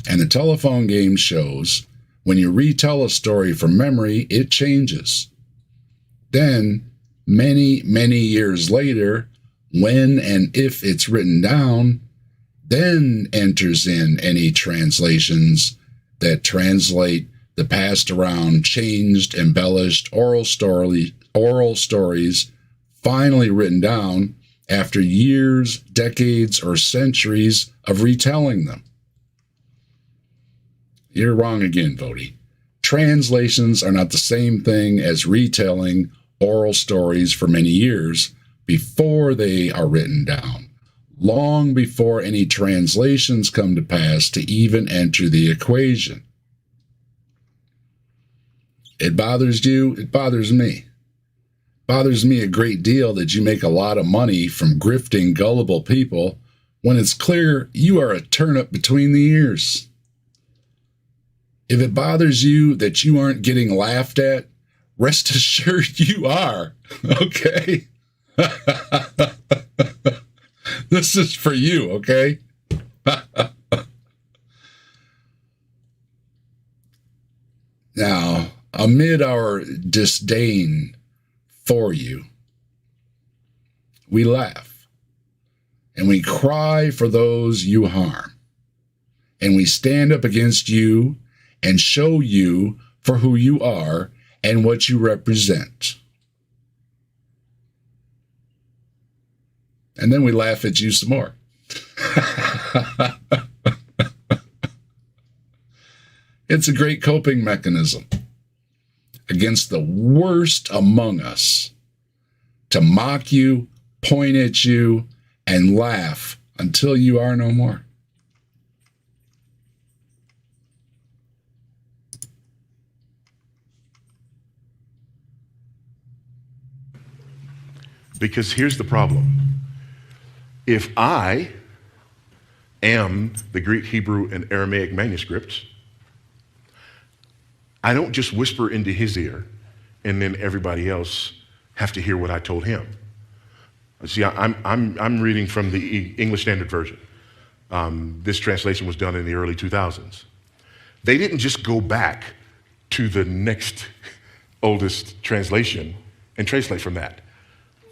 And the telephone game shows when you retell a story from memory, it changes. Then, many, many years later, when and if it's written down, then enters in any translations that translate the past around changed, embellished oral stories finally written down after years, decades, or centuries of retelling them. You're wrong again, Vodie. Translations are not the same thing as retelling oral stories for many years before they are written down, long before any translations come to pass to even enter the equation. It bothers you, it bothers me. Bothers me a great deal that you make a lot of money from grifting gullible people when it's clear you are a turnip between the ears. If it bothers you that you aren't getting laughed at, rest assured you are, okay? This is for you, okay? Now, amid our disdain for you, we laugh and we cry for those you harm, and we stand up against you and show you for who you are and what you represent. And then we laugh at you some more. It's a great coping mechanism against the worst among us, to mock you, point at you, and laugh until you are no more. Because here's the problem. If I am the Greek, Hebrew, and Aramaic manuscripts, I don't just whisper into his ear and then everybody else have to hear what I told him. See, I'm reading from the English Standard Version. This translation was done in the early 2000s. They didn't just go back to the next oldest translation and translate from that.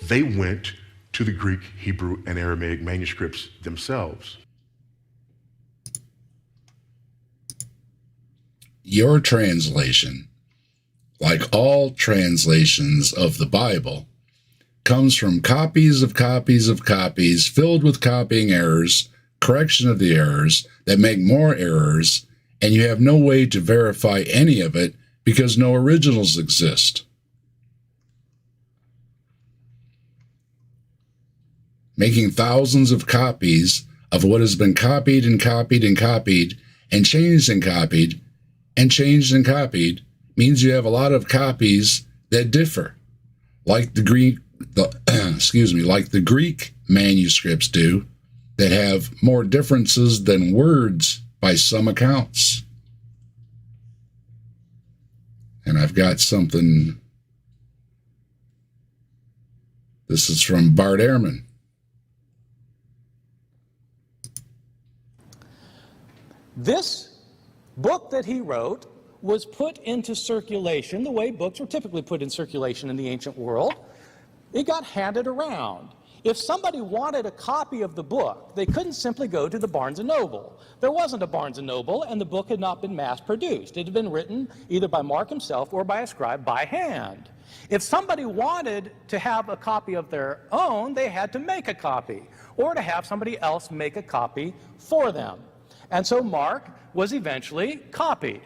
They went to the Greek, Hebrew, and Aramaic manuscripts themselves. Your translation, like all translations of the Bible, comes from copies of copies of copies filled with copying errors, correction of the errors that make more errors, and you have no way to verify any of it because no originals exist. Making thousands of copies of what has been copied and copied and copied and changed and copied and changed and copied means you have a lot of copies that differ, like the Greek manuscripts do, that have more differences than words by some accounts. And I've got something. This is from Bart Ehrman. This book that he wrote was put into circulation the way books were typically put in circulation in the ancient world. It got handed around. If somebody wanted a copy of the book, they couldn't simply go to the Barnes & Noble. There wasn't a Barnes & Noble, and the book had not been mass-produced. It had been written either by Mark himself or by a scribe by hand. If somebody wanted to have a copy of their own, they had to make a copy, or to have somebody else make a copy for them. And so Mark was eventually copied.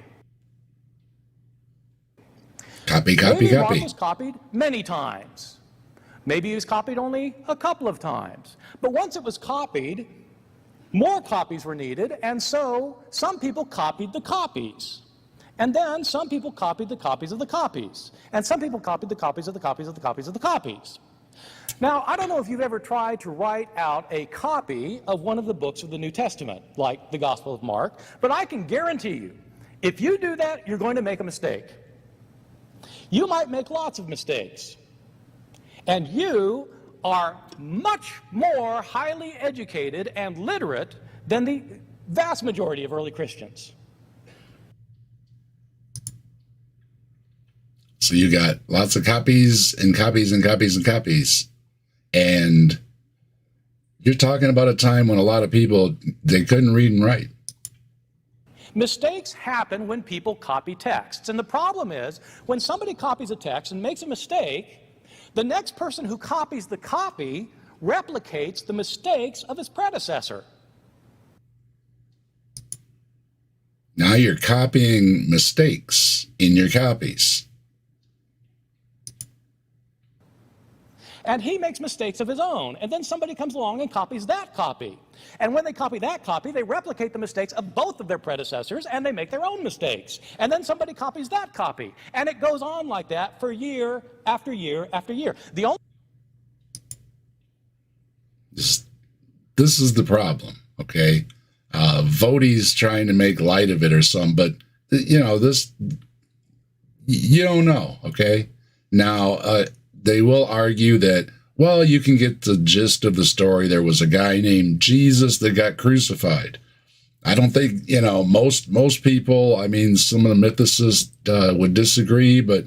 Maybe Mark was copied many times. Maybe he was copied only a couple of times. But once it was copied, more copies were needed, and so some people copied the copies. And then some people copied the copies of the copies. And some people copied the copies of the copies of the copies of the copies. Now, I don't know if you've ever tried to write out a copy of one of the books of the New Testament, like the Gospel of Mark, but I can guarantee you, if you do that, you're going to make a mistake. You might make lots of mistakes. And you are much more highly educated and literate than the vast majority of early Christians. So you got lots of copies and copies and copies and copies. And you're talking about a time when a lot of people, they couldn't read and write. Mistakes happen when people copy texts. And the problem is, when somebody copies a text and makes a mistake, the next person who copies the copy replicates the mistakes of his predecessor. Now you're copying mistakes in your copies. And he makes mistakes of his own. And then somebody comes along and copies that copy. And when they copy that copy, they replicate the mistakes of both of their predecessors, and they make their own mistakes. And then somebody copies that copy. And it goes on like that for year after year after year. The only This is the problem, okay? Voddie's trying to make light of it or something, but, you know, this, you don't know, okay? Now, they will argue that, well, you can get the gist of the story. There was a guy named Jesus that got crucified. I don't think, you know, most people, I mean, some of the mythicists would disagree, but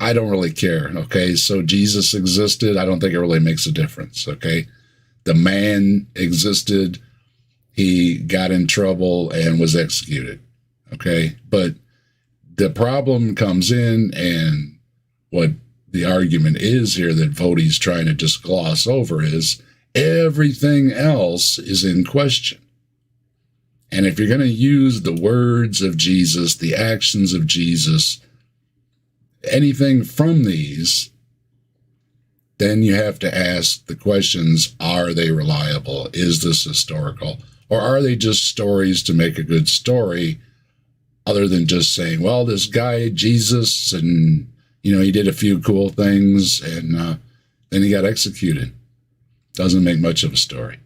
I don't really care, okay? So Jesus existed. I don't think it really makes a difference, okay? The man existed. He got in trouble and was executed, okay? But the problem comes in, and what the argument is here that Voddie's trying to just gloss over is everything else is in question. And if you're going to use the words of Jesus, the actions of Jesus, anything from these, then you have to ask the questions, are they reliable? Is this historical? Or are they just stories to make a good story, other than just saying, well, this guy, Jesus, and, you know, he did a few cool things, and then he got executed. Doesn't make much of a story.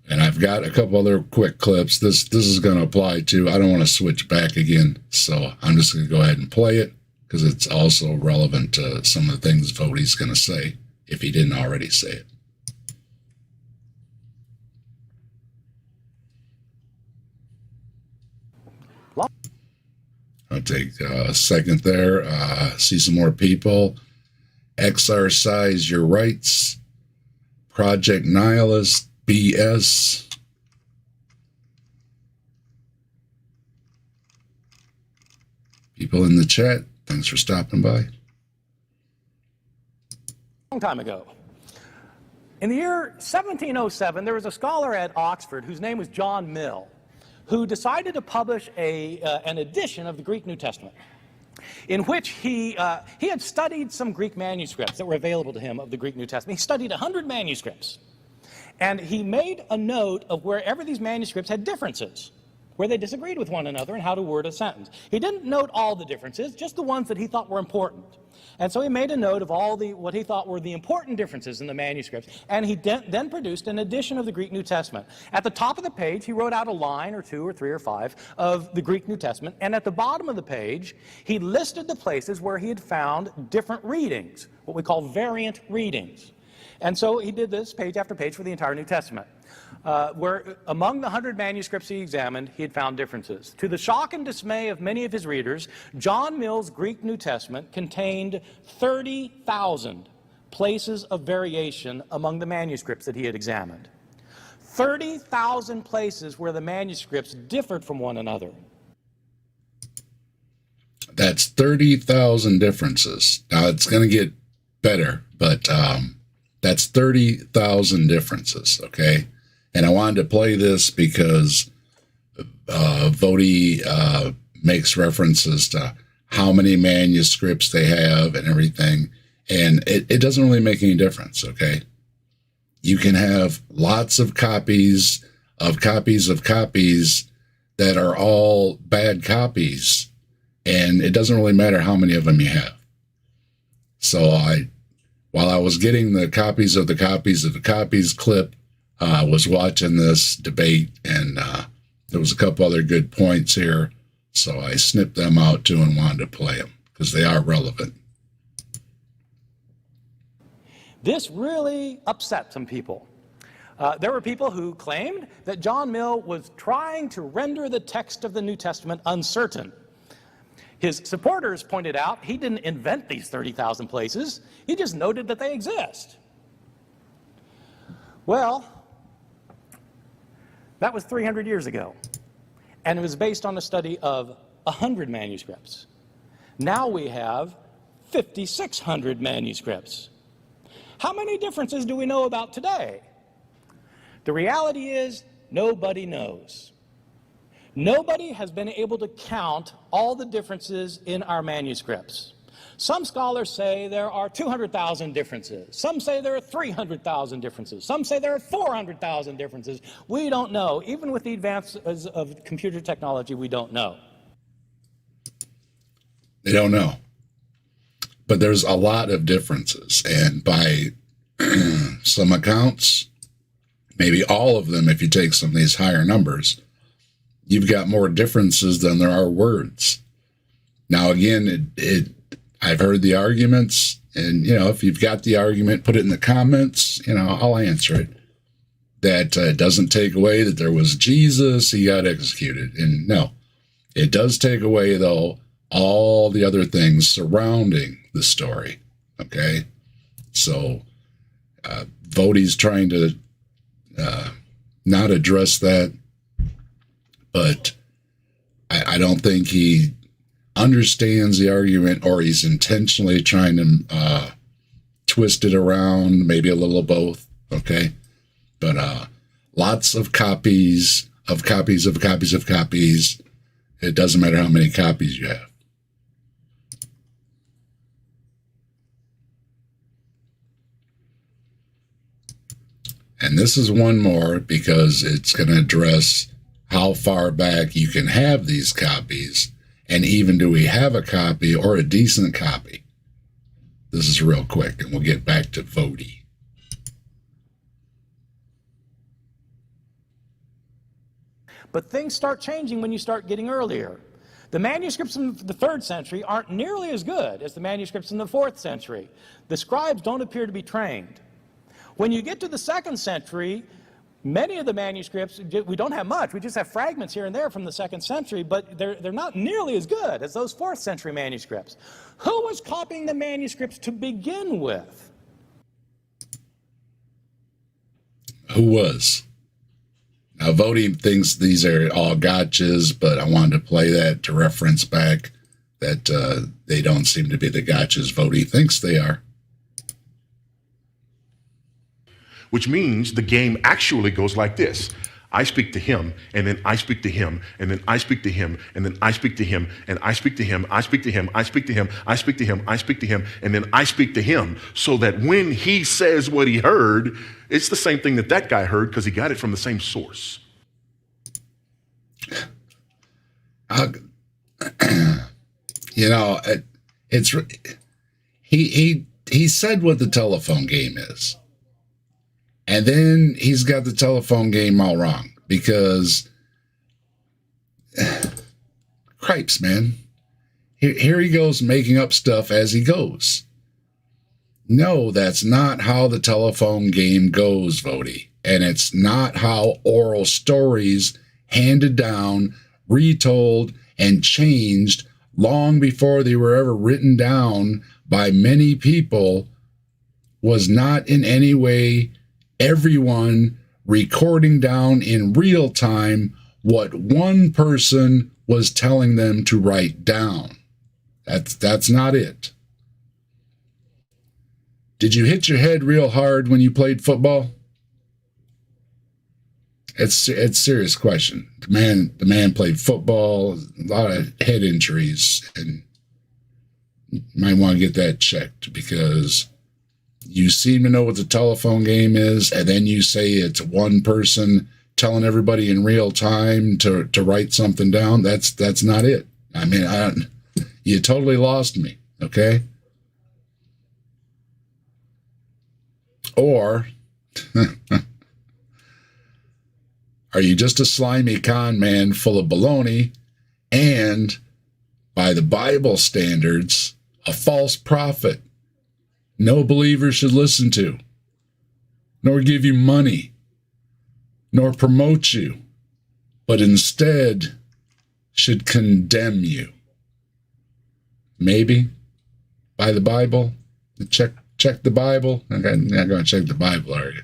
And I've got a couple other quick clips. This is going to apply to, I don't want to switch back again, so I'm just going to go ahead and play it, because it's also relevant to some of the things Voddie's going to say, if he didn't already say it. I'll take a second there. See some more people. Exercise your rights. Project Nihilist. BS. People in the chat, thanks for stopping by. Long time ago. In the year 1707, there was a scholar at Oxford whose name was John Mill, who decided to publish an edition of the Greek New Testament, in which he had studied some Greek manuscripts that were available to him of the Greek New Testament. He studied 100 manuscripts. And he made a note of wherever these manuscripts had differences, where they disagreed with one another and how to word a sentence. He didn't note all the differences, just the ones that he thought were important. And so he made a note of all what he thought were the important differences in the manuscripts, and he then produced an edition of the Greek New Testament. At the top of the page, he wrote out a line or two or three or five of the Greek New Testament, and at the bottom of the page, he listed the places where he had found different readings, what we call variant readings. And so he did this page after page for the entire New Testament, where among the 100 manuscripts he examined, he had found differences. To the shock and dismay of many of his readers, John Mill's Greek New Testament contained 30,000 places of variation among the manuscripts that he had examined. 30,000 places where the manuscripts differed from one another. That's 30,000 differences. Now, it's going to get better, but that's 30,000 differences, okay? And I wanted to play this because Voddie makes references to how many manuscripts they have and everything, and it doesn't really make any difference, okay? You can have lots of copies of copies of copies that are all bad copies, and it doesn't really matter how many of them you have. So while I was getting the copies of the copies of the copies clip, I was watching this debate, and there was a couple other good points here, so I snipped them out too and wanted to play them because they are relevant. This really upset some people. There were people who claimed that John Mill was trying to render the text of the New Testament uncertain. His supporters pointed out he didn't invent these 30,000 places. He just noted that they exist. Well, that was 300 years ago, and it was based on a study of 100 manuscripts. Now we have 5,600 manuscripts. How many differences do we know about today? The reality is, nobody knows. Nobody has been able to count all the differences in our manuscripts. Some scholars say there are 200,000 differences. Some say there are 300,000 differences. Some say there are 400,000 differences. We don't know. Even with the advances of computer technology, we don't know. They don't know. But there's a lot of differences. And by some accounts, maybe all of them, if you take some of these higher numbers, you've got more differences than there are words. Now, again, I've heard the arguments, and, if you've got the argument, put it in the comments, I'll answer it. That doesn't take away that there was Jesus, he got executed. And no, it does take away, though, all the other things surrounding the story. Okay? So, Voddie's trying to not address that, but I don't think he understands the argument, or he's intentionally trying to twist it around, maybe a little of both, okay? But lots of copies of copies of copies of copies. It doesn't matter how many copies you have. And this is one more because it's going to address how far back you can have these copies, and even do we have a copy or a decent copy. This is real quick, and we'll get back to Vodie. But things start changing when you start getting earlier. The manuscripts in the 3rd century aren't nearly as good as the manuscripts in the 4th century. The scribes don't appear to be trained. When you get to the 2nd century, many of the manuscripts, we don't have much. We just have fragments here and there from the 2nd century, but they're not nearly as good as those 4th century manuscripts. Who was copying the manuscripts to begin with? Who was? Now, Voddie thinks these are all gotchas, but I wanted to play that to reference back that they don't seem to be the gotchas Voddie thinks they are. Which means the game actually goes like this. I speak to him, and then I speak to him, and then I speak to him, and then I speak to him, and I speak to him, I speak to him, I speak to him, I speak to him, I speak to him, and then I speak to him, so that when he says what he heard, it's the same thing that that guy heard because he got it from the same source. It's he said what the telephone game is. And then he's got the telephone game all wrong because, cripes, man. Here he goes making up stuff as he goes. No, that's not how the telephone game goes, Voddie. And it's not how oral stories handed down, retold, and changed long before they were ever written down by many people was not in any way everyone recording down in real time what one person was telling them to write down. That's not it. Did you hit your head real hard when you played football? It's a serious question. The man played football, a lot of head injuries, and you might want to get that checked because you seem to know what the telephone game is, and then you say it's one person telling everybody in real time to write something down. That's not it. I mean, you totally lost me, okay? Or are you just a slimy con man full of baloney and, by the Bible standards, a false prophet no believer should listen to, nor give you money, nor promote you, but instead should condemn you? Maybe by the Bible? Check the Bible? Okay, you're not going to check the Bible, are you?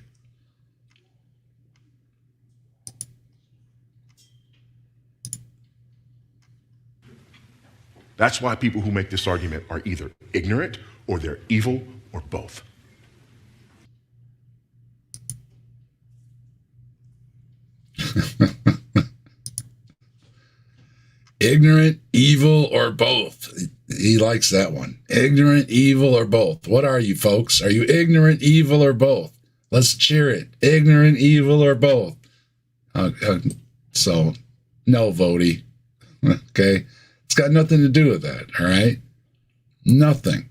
That's why people who make this argument are either ignorant or they're evil or both. Ignorant, evil, or both. He likes that one. Ignorant, evil, or both. What are you, folks? Are you ignorant, evil, or both? Let's cheer it. Ignorant, evil, or both. So, no, Vodie. Okay? It's got nothing to do with that, all right? Nothing.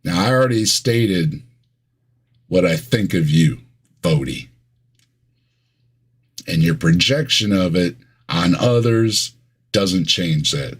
Now, I already stated what I think of you, Vodie. And your projection of it on others doesn't change that.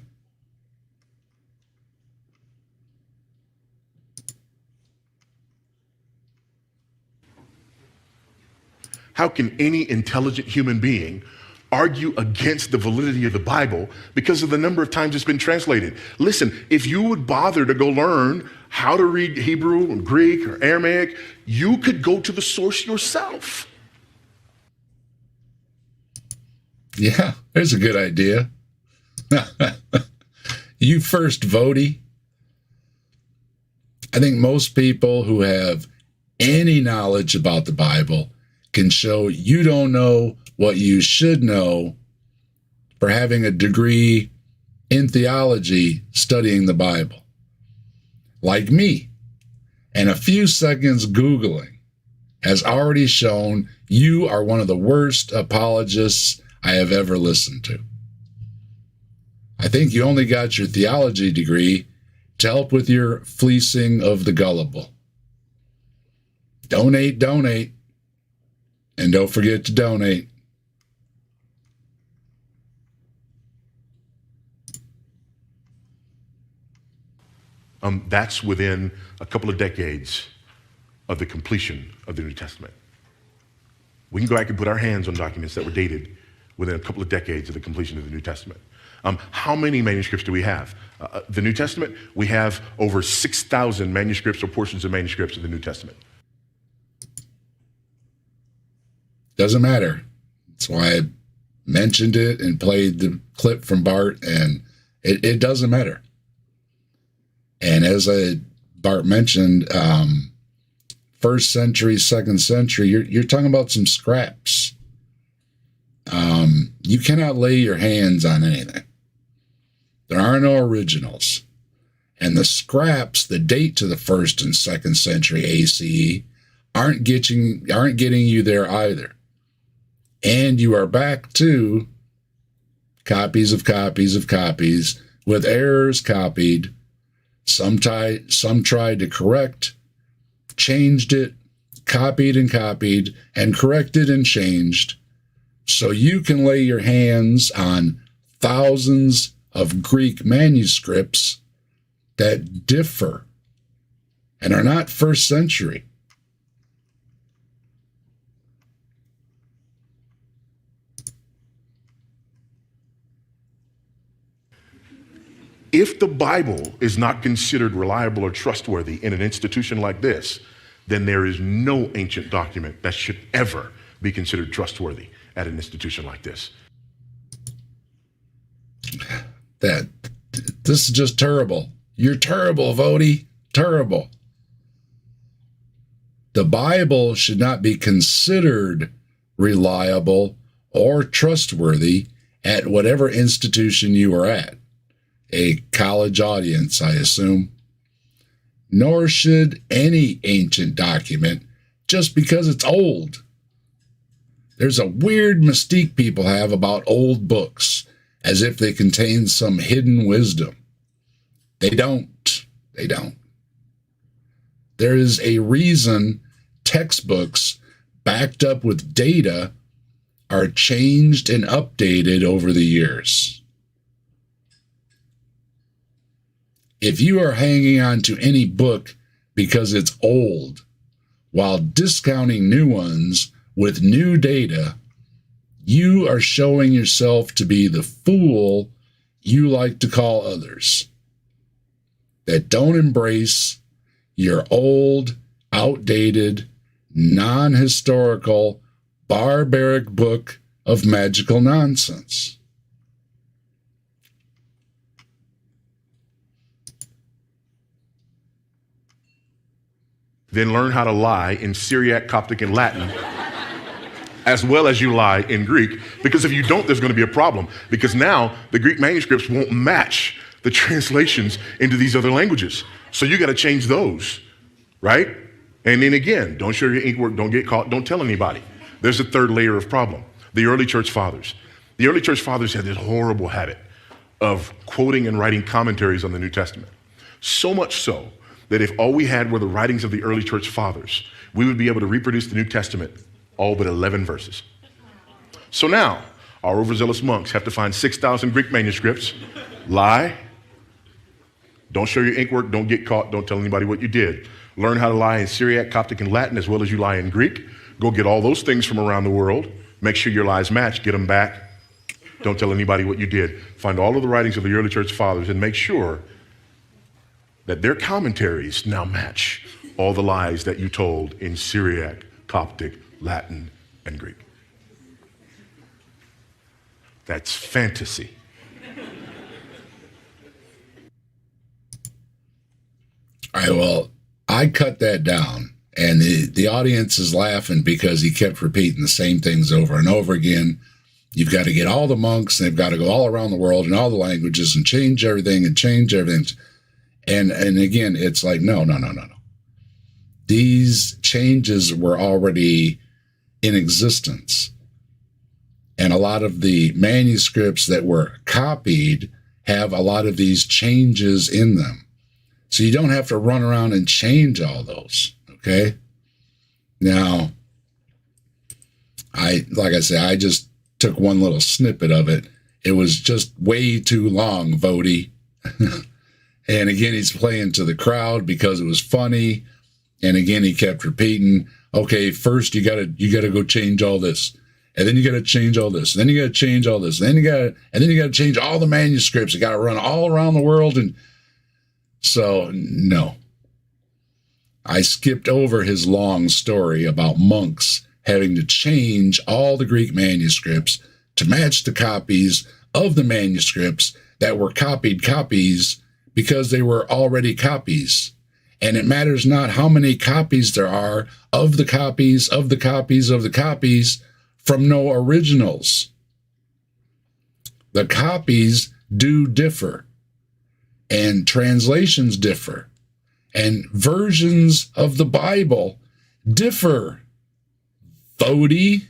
How can any intelligent human being argue against the validity of the Bible because of the number of times it's been translated? Listen, if you would bother to go learn how to read Hebrew or Greek or Aramaic, you could go to the source yourself. Yeah, there's a good idea. You first, Vodie. I think most people who have any knowledge about the Bible can show you don't know what you should know for having a degree in theology studying the Bible. Like me. And a few seconds Googling has already shown you are one of the worst apologists I have ever listened to. I think you only got your theology degree to help with your fleecing of the gullible. Donate, donate. And don't forget to donate. That's within a couple of decades of the completion of the New Testament. We can go back and put our hands on documents that were dated within a couple of decades of the completion of the New Testament. How many manuscripts do we have? The New Testament, we have over 6,000 manuscripts or portions of manuscripts of the New Testament. Doesn't matter. That's why I mentioned it and played the clip from Bart, and it doesn't matter. And as Bart mentioned, first century, second century, you're talking about some scraps. You cannot lay your hands on anything. There are no originals. And the scraps that date to the first and second century ACE aren't getting you there either. And you are back to copies of copies of copies with errors copied. Some tried to correct, changed it, copied and corrected and changed. So you can lay your hands on thousands of Greek manuscripts that differ and are not first century. If the Bible is not considered reliable or trustworthy in an institution like this, then there is no ancient document that should ever be considered trustworthy at an institution like this. This is just terrible. You're terrible, Vodie. Terrible. The Bible should not be considered reliable or trustworthy at whatever institution you are at. A college audience, I assume. Nor should any ancient document just because it's old. There's a weird mystique people have about old books, as if they contain some hidden wisdom. They don't. They don't. There is a reason textbooks backed up with data are changed and updated over the years. If you are hanging on to any book because it's old, while discounting new ones with new data, you are showing yourself to be the fool you like to call others that don't embrace your old, outdated, non-historical, barbaric book of magical nonsense. Then learn how to lie in Syriac, Coptic, and Latin as well as you lie in Greek, because if you don't, there's going to be a problem, because now the Greek manuscripts won't match the translations into these other languages. So you got to change those, right? And then again, don't share your ink work, don't get caught, don't tell anybody. There's a third layer of problem. The early church fathers. The early church fathers had this horrible habit of quoting and writing commentaries on the New Testament. So much so that if all we had were the writings of the early church fathers, we would be able to reproduce the New Testament all but 11 verses. So now, our overzealous monks have to find 6,000 Greek manuscripts, lie, don't show your ink work, don't get caught, don't tell anybody what you did. Learn how to lie in Syriac, Coptic, and Latin as well as you lie in Greek. Go get all those things from around the world. Make sure your lies match, get them back. Don't tell anybody what you did. Find all of the writings of the early church fathers and make sure that their commentaries now match all the lies that you told in Syriac, Coptic, Latin, and Greek. That's fantasy. All right, well, I cut that down, and the audience is laughing because he kept repeating the same things over and over again. You've got to get all the monks, and they've got to go all around the world in all the languages and change everything and change everything. And again, it's like, no. These changes were already in existence. And a lot of the manuscripts that were copied have a lot of these changes in them. So you don't have to run around and change all those, okay? Now, I just took one little snippet of it. It was just way too long, Vodie. And again, he's playing to the crowd because it was funny. And again, he kept repeating, okay, first you gotta go change all this. And then you gotta change all this. And then you gotta change all this. And then you gotta change all the manuscripts. You gotta run all around the world. And so, no. I skipped over his long story about monks having to change all the Greek manuscripts to match the copies of the manuscripts that were copied copies because they were already copies. And it matters not how many copies there are of the copies of the copies of the copies from no originals. The copies do differ, and translations differ, and versions of the Bible differ. Voddie.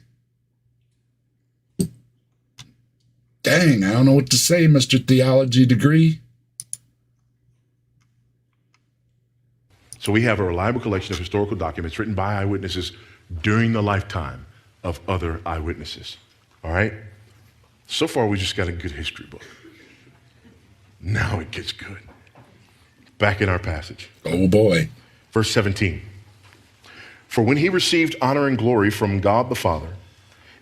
Dang, I don't know what to say, Mr. Theology degree. So we have a reliable collection of historical documents written by eyewitnesses during the lifetime of other eyewitnesses. All right? So far, we just got a good history book. Now it gets good. Back in our passage. Oh, boy. Verse 17. For when he received honor and glory from God the Father,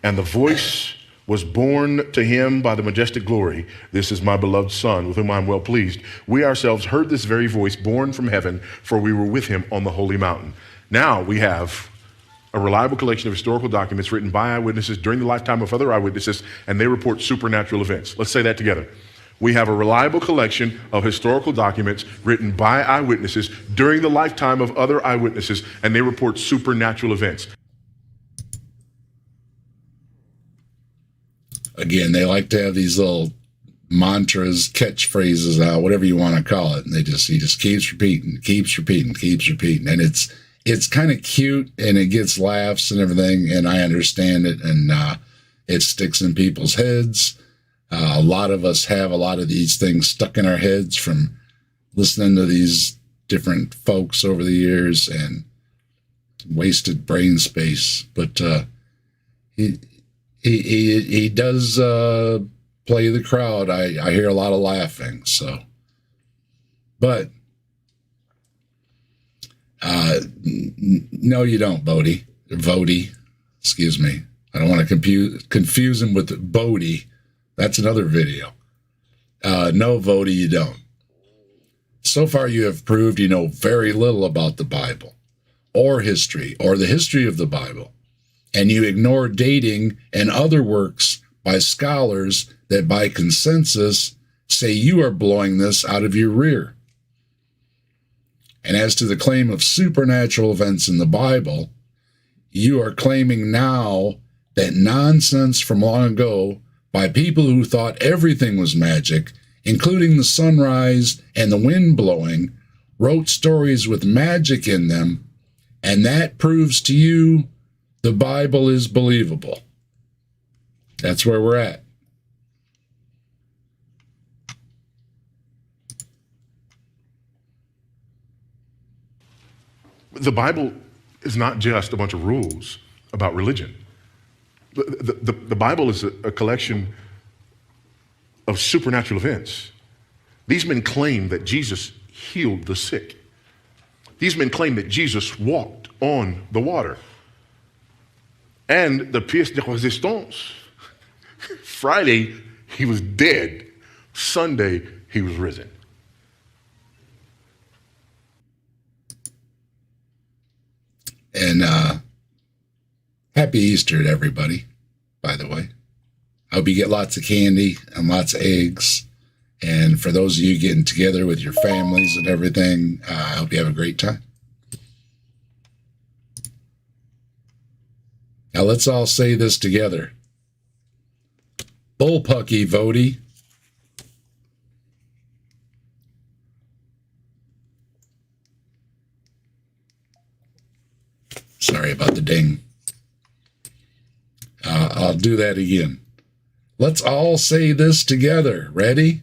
and the voice was borne to him by the majestic glory, this is my beloved Son, with whom I am well pleased, we ourselves heard this very voice borne from heaven, for we were with him on the holy mountain. Now we have a reliable collection of historical documents written by eyewitnesses during the lifetime of other eyewitnesses, and they report supernatural events. Let's say that together. We have a reliable collection of historical documents written by eyewitnesses during the lifetime of other eyewitnesses, and they report supernatural events. Again, they like to have these little mantras, catchphrases out, whatever you want to call it. And he just keeps repeating. And it's kind of cute, and it gets laughs and everything. And I understand it, and it sticks in people's heads. A lot of us have a lot of these things stuck in our heads from listening to these different folks over the years, and wasted brain space. But he does play the crowd. I hear a lot of laughing. So, but no, you don't, Vodie. Excuse me. I don't want to confuse him with Bodie. That's another video. No, Vodie, you don't. So far, you have proved you know very little about the Bible, or history, or the history of the Bible. And you ignore dating and other works by scholars that by consensus say you are blowing this out of your rear. And as to the claim of supernatural events in the Bible, you are claiming now that nonsense from long ago by people who thought everything was magic, including the sunrise and the wind blowing, wrote stories with magic in them, and that proves to you the Bible is believable. That's where we're at. The Bible is not just a bunch of rules about religion. The Bible is a collection of supernatural events. These men claim that Jesus healed the sick. These men claim that Jesus walked on the water. And the pièce de résistance, Friday, he was dead. Sunday, he was risen. And happy Easter to everybody, by the way. I hope you get lots of candy and lots of eggs. And for those of you getting together with your families and everything, I hope you have a great time. Now let's all say this together. Bullpucky Vodie. Sorry about the ding. I'll do that again. Let's all say this together. Ready?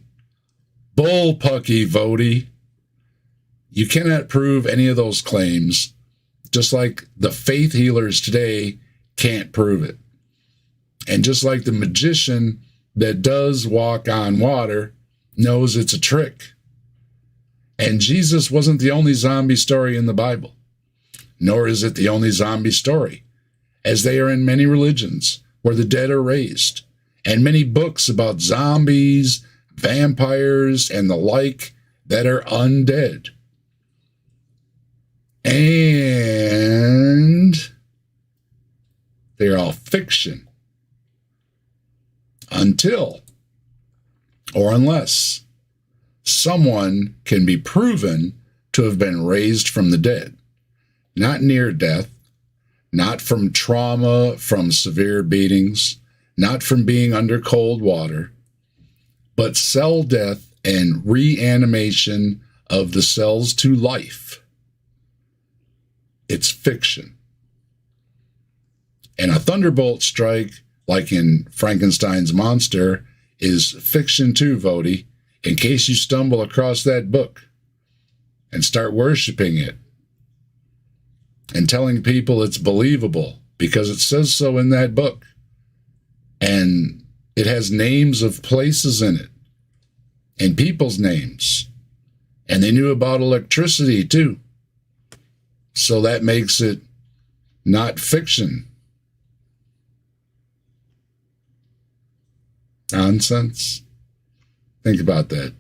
Bullpucky Vodie. You cannot prove any of those claims, just like the faith healers today can't prove it. And just like the magician that does walk on water knows it's a trick. And Jesus wasn't the only zombie story in the Bible, nor is it the only zombie story, as they are in many religions where the dead are raised, and many books about zombies, vampires, and the like that are undead. And they're all fiction until or unless someone can be proven to have been raised from the dead, not near death, not from trauma, from severe beatings, not from being under cold water, but cell death and reanimation of the cells to life. It's fiction. And a thunderbolt strike, like in Frankenstein's monster, is fiction too, Voddie, in case you stumble across that book and start worshiping it and telling people it's believable because it says so in that book. And it has names of places in it and people's names. And they knew about electricity too. So that makes it not fiction. Nonsense. Think about that.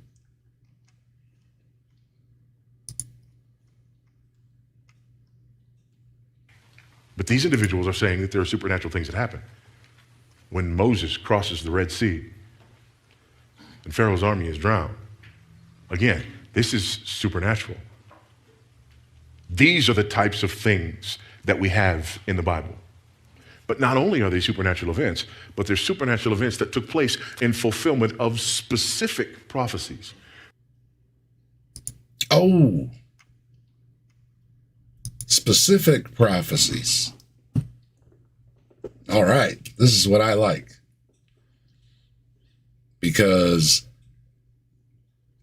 But these individuals are saying that there are supernatural things that happen. When Moses crosses the Red Sea and Pharaoh's army is drowned, again, this is supernatural. These are the types of things that we have in the Bible. But not only are they supernatural events, but they're supernatural events that took place in fulfillment of specific prophecies. Oh, specific prophecies. All right, this is what I like. Because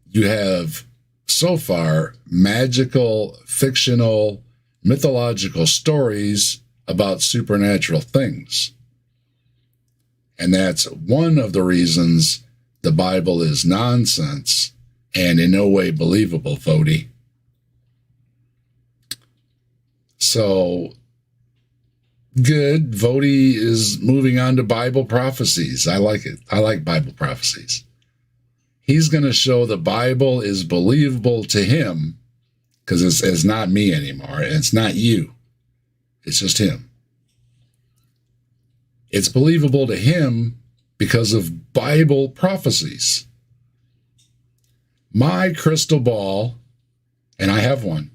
you have, so far, magical, fictional, mythological stories about supernatural things. And that's one of the reasons the Bible is nonsense and in no way believable, Voddie. So, good. Voddie is moving on to Bible prophecies. I like it. I like Bible prophecies. He's going to show the Bible is believable to him because it's not me anymore. And it's not you. It's just him. It's believable to him because of Bible prophecies. My crystal ball, and I have one.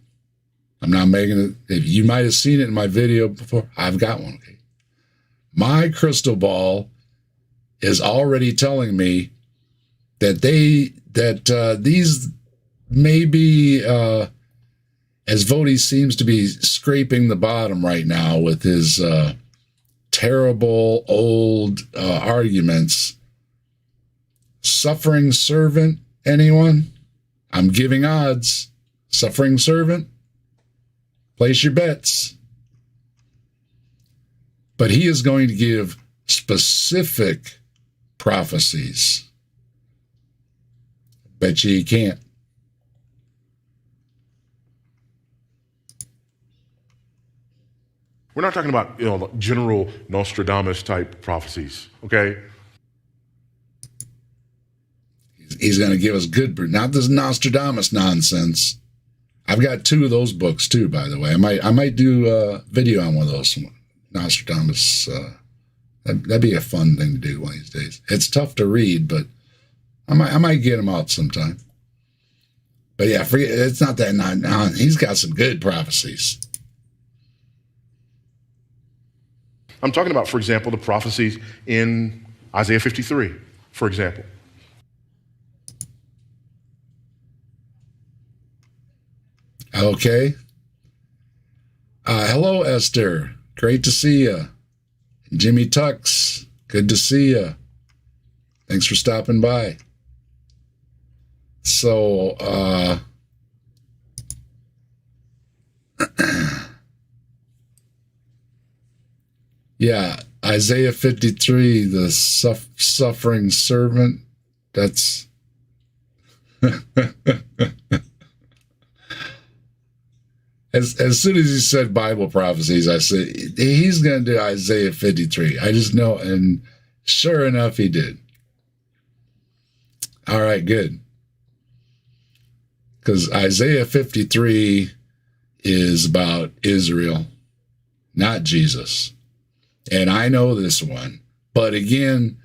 I'm not making it. If you might have seen it in my video before, I've got one. Okay. My crystal ball is already telling me that these may be, as Vodie seems to be scraping the bottom right now with his terrible old arguments. Suffering servant, anyone? I'm giving odds. Suffering servant? Place your bets. But he is going to give specific prophecies. Bet you he can't. We're not talking about, general Nostradamus type prophecies, okay? He's going to give us good, not this Nostradamus nonsense. I've got 2 of those books too, by the way. I might do a video on one of those Nostradamus. That'd be a fun thing to do one of these days. It's tough to read, but I might get them out sometime. But yeah, forget it's not that. No, he's got some good prophecies. I'm talking about, for example, the prophecies in Isaiah 53, for example. Okay. Hello, Esther. Great to see you. Jimmy Tux, good to see you. Thanks for stopping by. So, yeah, Isaiah 53, the suffering servant, that's... As soon as he said Bible prophecies, I said, he's going to do Isaiah 53. I just know, and sure enough, he did. All right, good. Because Isaiah 53 is about Israel, not Jesus. And I know this one. But again,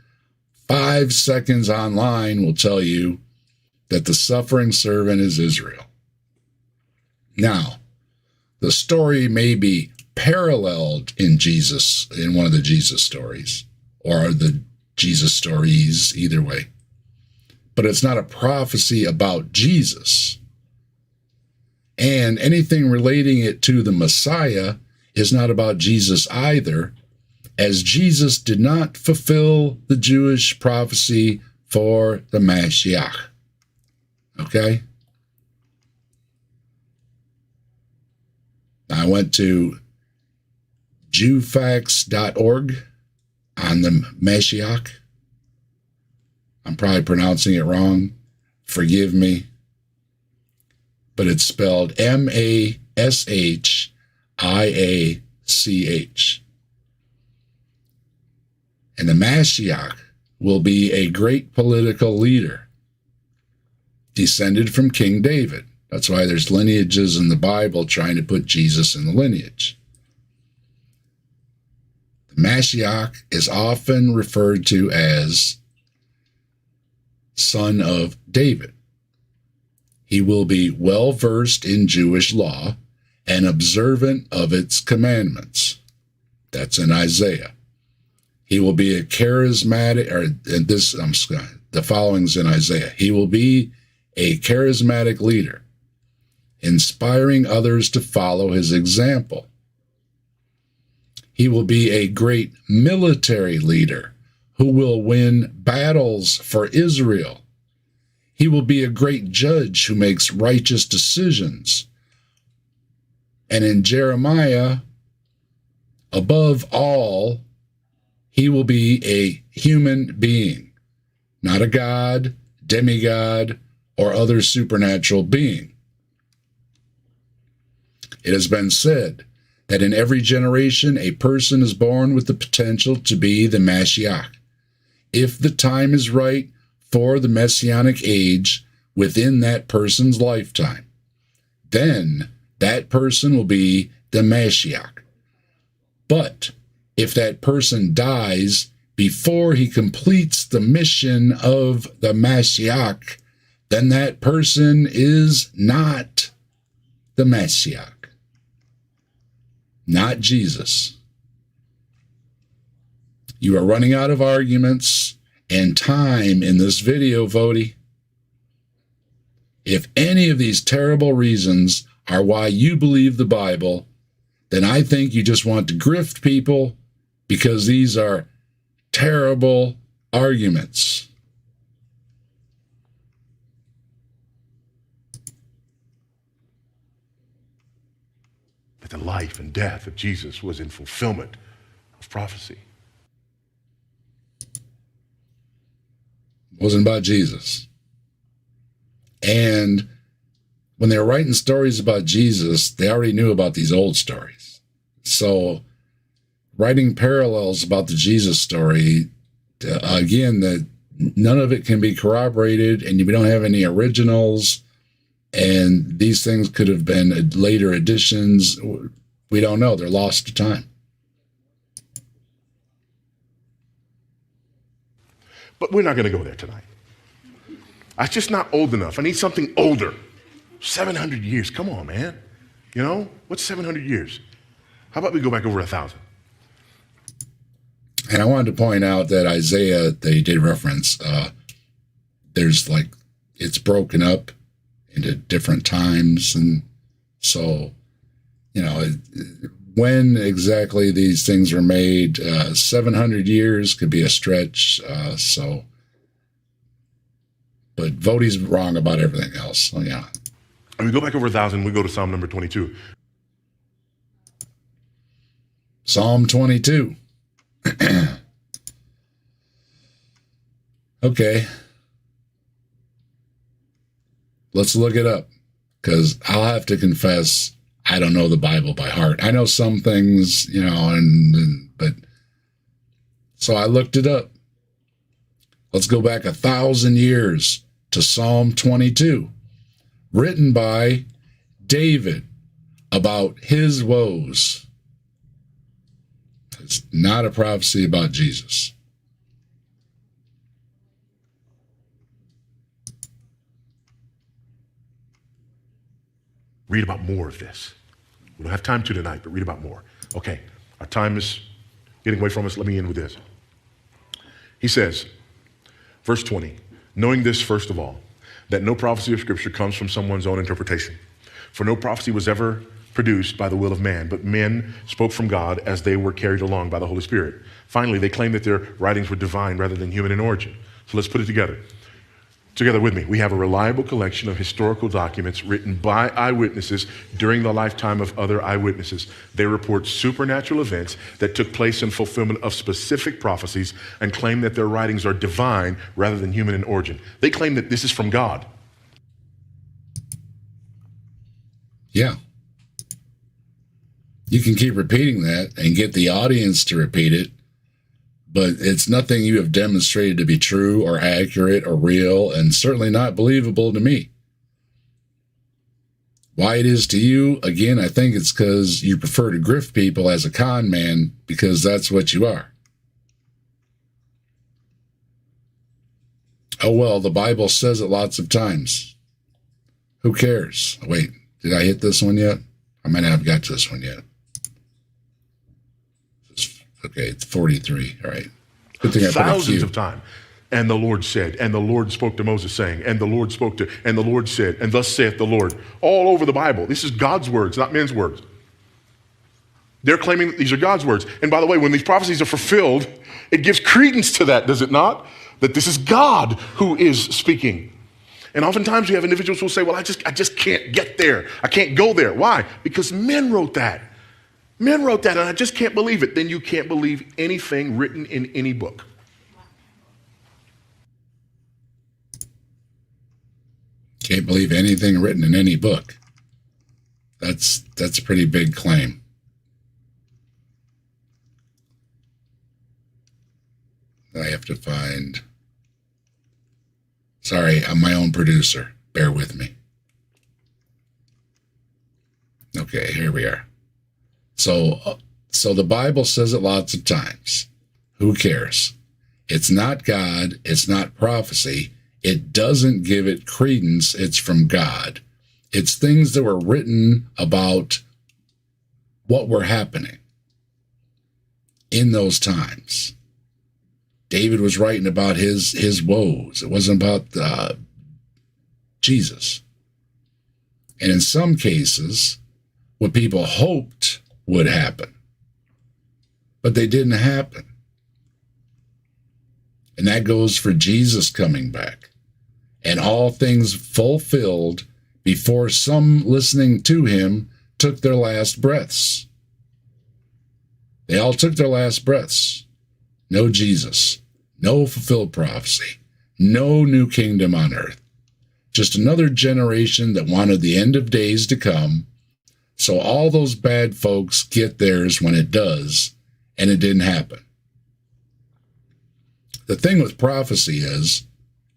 5 seconds online will tell you that the suffering servant is Israel. Now, the story may be paralleled in Jesus, in one of the Jesus stories, or the Jesus stories, either way. But it's not a prophecy about Jesus. And anything relating it to the Messiah is not about Jesus either, as Jesus did not fulfill the Jewish prophecy for the Mashiach. Okay? I went to jewfacts.org on the Mashiach. I'm probably pronouncing it wrong. Forgive me. But it's spelled Mashiach. And the Mashiach will be a great political leader, descended from King David. That's why there's lineages in the Bible trying to put Jesus in the lineage. The Mashiach is often referred to as son of David. He will be well-versed in Jewish law and observant of its commandments. That's in Isaiah. He will be a charismatic, the following's in Isaiah. He will be a charismatic leader, inspiring others to follow his example. He will be a great military leader who will win battles for Israel. He will be a great judge who makes righteous decisions. And in Jeremiah, above all, he will be a human being, not a god, demigod, or other supernatural being. It has been said that in every generation a person is born with the potential to be the Mashiach, if the time is right for the Messianic age within that person's lifetime. Then that person will be the Mashiach. But if that person dies before he completes the mission of the Mashiach, then that person is not the Mashiach, not Jesus. You are running out of arguments and time in this video, Voddie. If any of these terrible reasons are why you believe the Bible, then I think you just want to grift people because these are terrible arguments. That the life and death of Jesus was in fulfillment of prophecy. It wasn't about Jesus. And when they were writing stories about Jesus, they already knew about these old stories. So writing parallels about the Jesus story, again, that none of it can be corroborated, and we don't have any originals, and these things could have been later additions. We don't know. They're lost to time. But we're not going to go there tonight. I'm just not old enough. I need something older. 700 years. Come on, man. You know, what's 700 years? How about we go back over 1,000? And I wanted to point out that Isaiah, they did reference, there's like, it's broken up into different times. And so, you know, when exactly these things were made, 700 years could be a stretch. But Voddie's wrong about everything else. So, yeah. And we go back over 1,000, we go to Psalm number 22. Psalm 22. Okay. Let's look it up, because I'll have to confess, I don't know the Bible by heart. I know some things, you know, but so I looked it up. Let's go back 1,000 years to Psalm 22, written by David about his woes. It's not a prophecy about Jesus. Read about more of this. We don't have time to tonight, but read about more. Okay, our time is getting away from us. Let me end with this. He says, verse 20, knowing this, first of all, that no prophecy of Scripture comes from someone's own interpretation. For no prophecy was ever produced by the will of man, but men spoke from God as they were carried along by the Holy Spirit. Finally, they claimed that their writings were divine rather than human in origin. So let's put it together. Together with me, we have a reliable collection of historical documents written by eyewitnesses during the lifetime of other eyewitnesses. They report supernatural events that took place in fulfillment of specific prophecies and claim that their writings are divine rather than human in origin. They claim that this is from God. Yeah. You can keep repeating that and get the audience to repeat it, but it's nothing you have demonstrated to be true or accurate or real, and certainly not believable to me. Why it is to you, again, I think it's because you prefer to grift people as a con man, because that's what you are. Oh, well, the Bible says it lots of times. Who cares? Wait, did I hit this one yet? I might not have got to this one yet. Okay, it's 43. All right. Good thing I put a Thousands few. of times. And the Lord said, and the Lord spoke to Moses saying, and the Lord spoke to, and the Lord said, and thus saith the Lord. All over the Bible. This is God's words, not men's words. They're claiming that these are God's words. And by the way, when these prophecies are fulfilled, it gives credence to that, does it not? That this is God who is speaking. And oftentimes you have individuals who will say, well, I just can't get there. I can't go there. Why? Because men wrote that. Men wrote that, and I just can't believe it. Then you can't believe anything written in any book. Can't believe anything written in any book. That's a pretty big claim. I have to find. Sorry, I'm my own producer. Bear with me. Okay, here we are. So the Bible says it lots of times. Who cares? It's not God. It's not prophecy. It doesn't give it credence. It's from God. It's things that were written about what were happening in those times. David was writing about his woes. It wasn't about Jesus. And in some cases, what people hoped would happen, but they didn't happen. And that goes for Jesus coming back. And all things fulfilled before some listening to him took their last breaths. They all took their last breaths. No Jesus, no fulfilled prophecy, no new kingdom on earth. Just another generation that wanted the end of days to come, so all those bad folks get theirs when it does, and it didn't happen. The thing with prophecy is,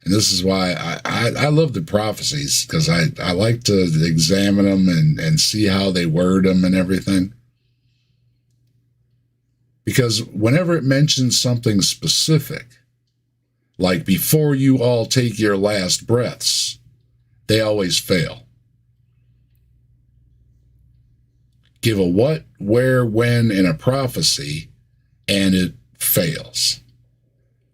and this is why I love the prophecies, because I like to examine them and see how they word them and everything. Because whenever it mentions something specific, like before you all take your last breaths, they always fail. Give a what, where, when in a prophecy, and it fails.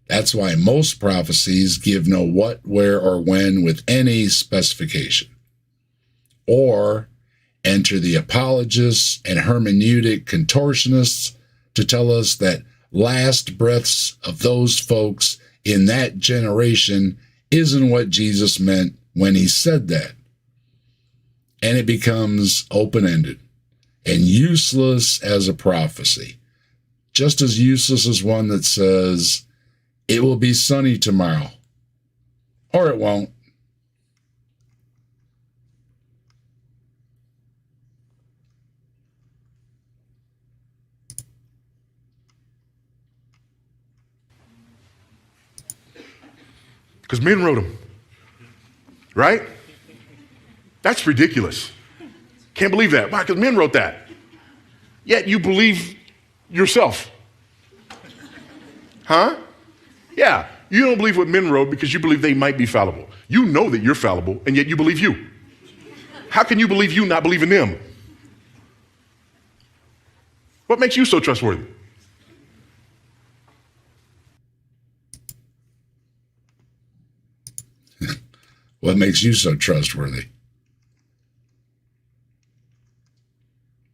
That's why most prophecies give no what, where, or when with any specification. Or enter the apologists and hermeneutic contortionists to tell us that last breaths of those folks in that generation isn't what Jesus meant when he said that. And it becomes open-ended and useless as a prophecy. Just as useless as one that says, it will be sunny tomorrow, or it won't. Because men wrote them, right? That's ridiculous. Can't believe that. Why? Because men wrote that. Yet you believe yourself. Huh? Yeah, you don't believe what men wrote because you believe they might be fallible. You know that you're fallible, and yet you believe you. How can you believe you, not believe in them? What makes you so trustworthy? What makes you so trustworthy?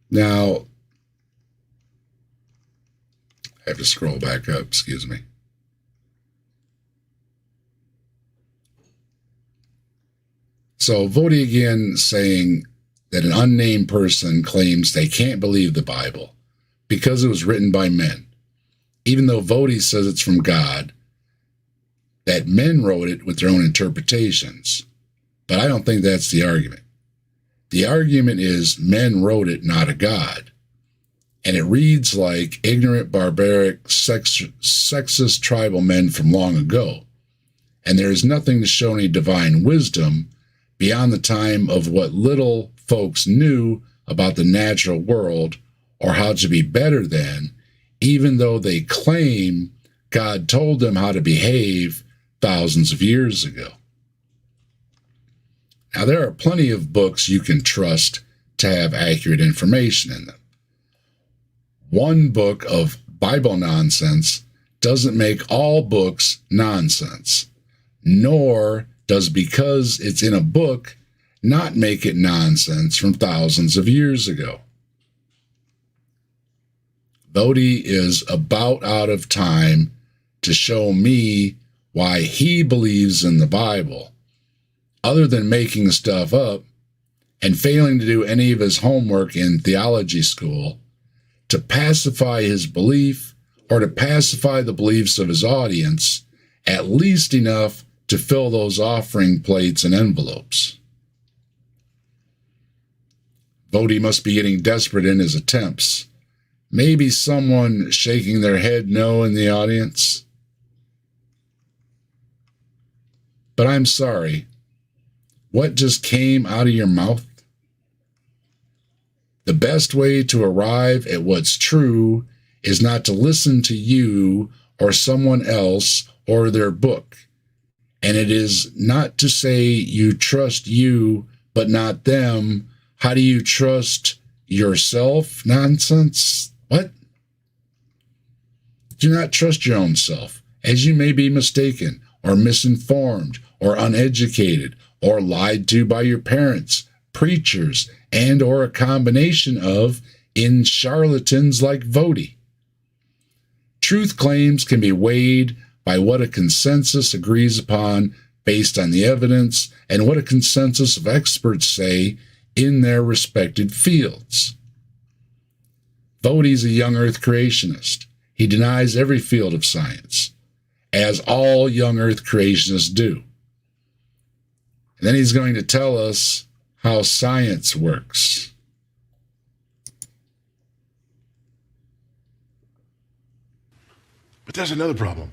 Now, I have to scroll back up, excuse me. So Voddie again saying that an unnamed person claims they can't believe the Bible because it was written by men, even though Voddie says it's from God, that men wrote it with their own interpretations. But I don't think that's the argument. The argument is men wrote it, not a God. And it reads like ignorant, barbaric, sexist tribal men from long ago. And there is nothing to show any divine wisdom beyond the time of what little folks knew about the natural world or how to be better than, even though they claim God told them how to behave thousands of years ago. Now, there are plenty of books you can trust to have accurate information in them. One book of Bible nonsense doesn't make all books nonsense, nor does because it's in a book not make it nonsense from thousands of years ago. Voddie is about out of time to show me why he believes in the Bible, other than making stuff up and failing to do any of his homework in theology school to pacify his belief or to pacify the beliefs of his audience, at least enough to fill those offering plates and envelopes. Voddie must be getting desperate in his attempts. Maybe someone shaking their head no in the audience. But I'm sorry. What just came out of your mouth? The best way to arrive at what's true is not to listen to you or someone else or their book. And it is not to say you trust you, but not them. How do you trust yourself? Nonsense. What? Do not trust your own self. as you may be mistaken or misinformed or uneducated or lied to by your parents, preachers, and or a combination of in charlatans like Vodie. Truth claims can be weighed by what a consensus agrees upon based on the evidence and what a consensus of experts say in their respected fields. Vodie's a young earth creationist. He denies every field of science, as all young earth creationists do. And then he's going to tell us how science works. But there's another problem.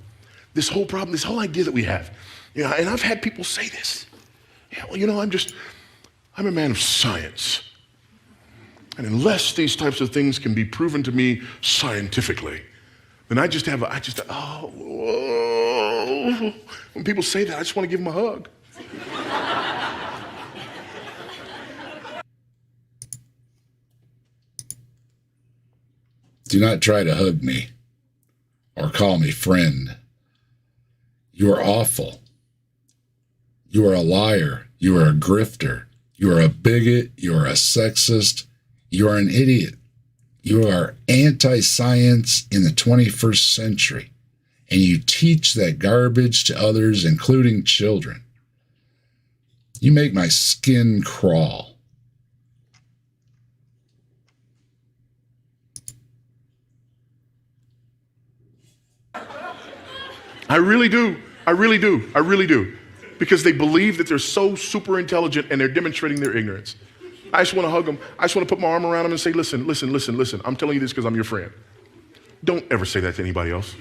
This whole idea that we have, and I've had people say this. I'm a man of science. And unless these types of things can be proven to me scientifically, then when people say that, I just want to give them a hug. Do not try to hug me or call me friend. You are awful. You are a liar. You are a grifter. You are a bigot. You are a sexist. You are an idiot. You are anti-science in the 21st century, and you teach that garbage to others, including children. You make my skin crawl. I really do. I really do. I really do. Because they believe that they're so super intelligent and they're demonstrating their ignorance. I just want to hug them. I just want to put my arm around them and say, listen. I'm telling you this because I'm your friend. Don't ever say that to anybody else.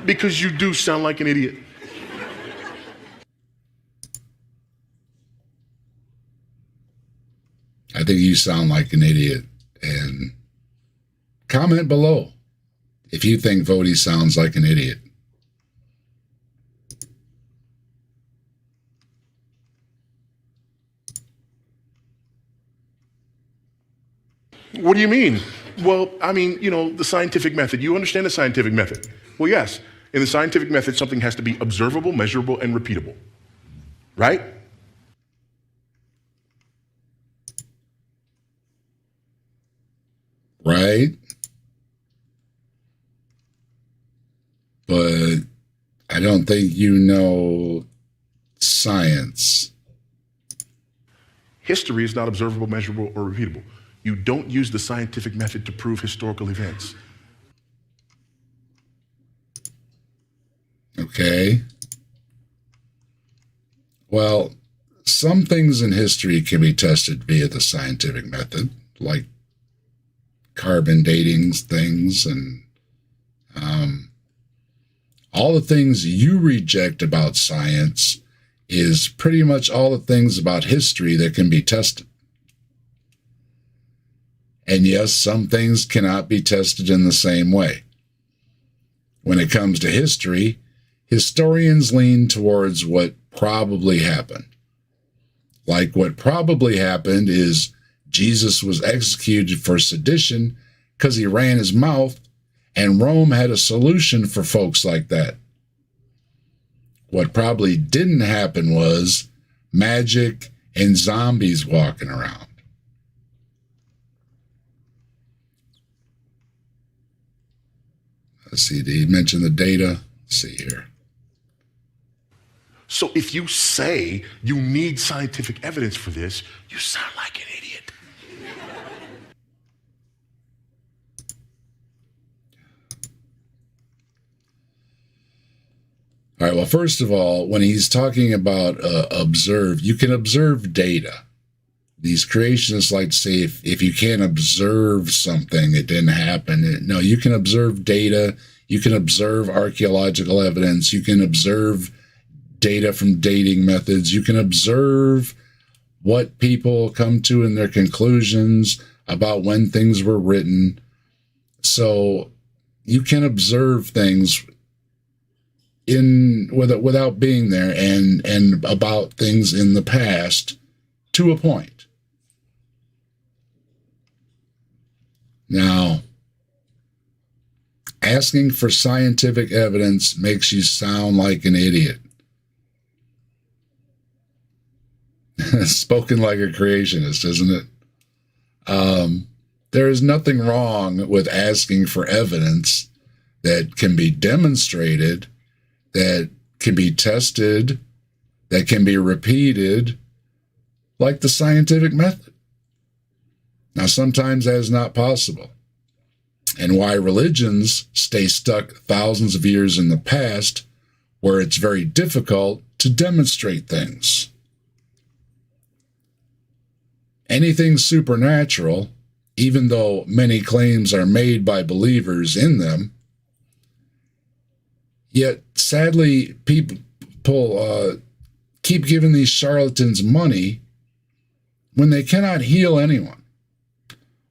Because you do sound like an idiot. I think you sound like an idiot. And comment below if you think Vodie sounds like an idiot. What do you mean? Well, the scientific method. You understand the scientific method? Well, yes. In the scientific method, something has to be observable, measurable, and repeatable. Right? Right? But I don't think you know science. History is not observable, measurable, or repeatable. You don't use the scientific method to prove historical events. Okay. Well, some things in history can be tested via the scientific method, like carbon dating things and all the things you reject about science is pretty much all the things about history that can be tested. And yes, some things cannot be tested in the same way. When it comes to history, historians lean towards what probably happened. Like what probably happened is Jesus was executed for sedition because he ran his mouth, and Rome had a solution for folks like that. What probably didn't happen was magic and zombies walking around. Let's see, did he mention the data? Let's see here. So if you say you need scientific evidence for this, you sound like an idiot. All right, well, first of all, when he's talking about observe, you can observe data. These creationists like to say if you can't observe something, it didn't happen. No, you can observe data. You can observe archaeological evidence. You can observe data from dating methods. You can observe what people come to in their conclusions about when things were written. So you can observe things without being there and about things in the past to a point. Now, Asking for scientific evidence makes you sound like an idiot. Spoken like a creationist, isn't it? There is nothing wrong with asking for evidence that can be demonstrated, that can be tested, that can be repeated, like the scientific method. Now, sometimes that is not possible. And why religions stay stuck thousands of years in the past, where it's very difficult to demonstrate things. Anything supernatural, even though many claims are made by believers in them, yet sadly people keep giving these charlatans money when they cannot heal anyone,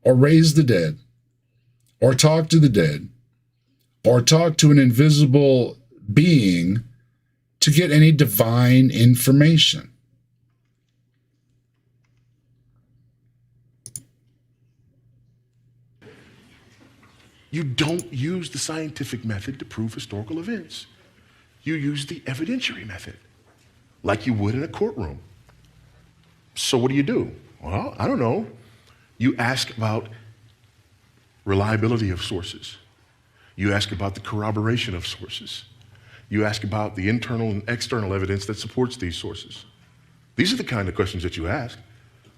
or raise the dead, or talk to the dead, or talk to an invisible being to get any divine information. You don't use the scientific method to prove historical events. You use the evidentiary method, like you would in a courtroom. So what do? Well, I don't know. You ask about reliability of sources. You ask about the corroboration of sources. You ask about the internal and external evidence that supports these sources. These are the kind of questions that you ask.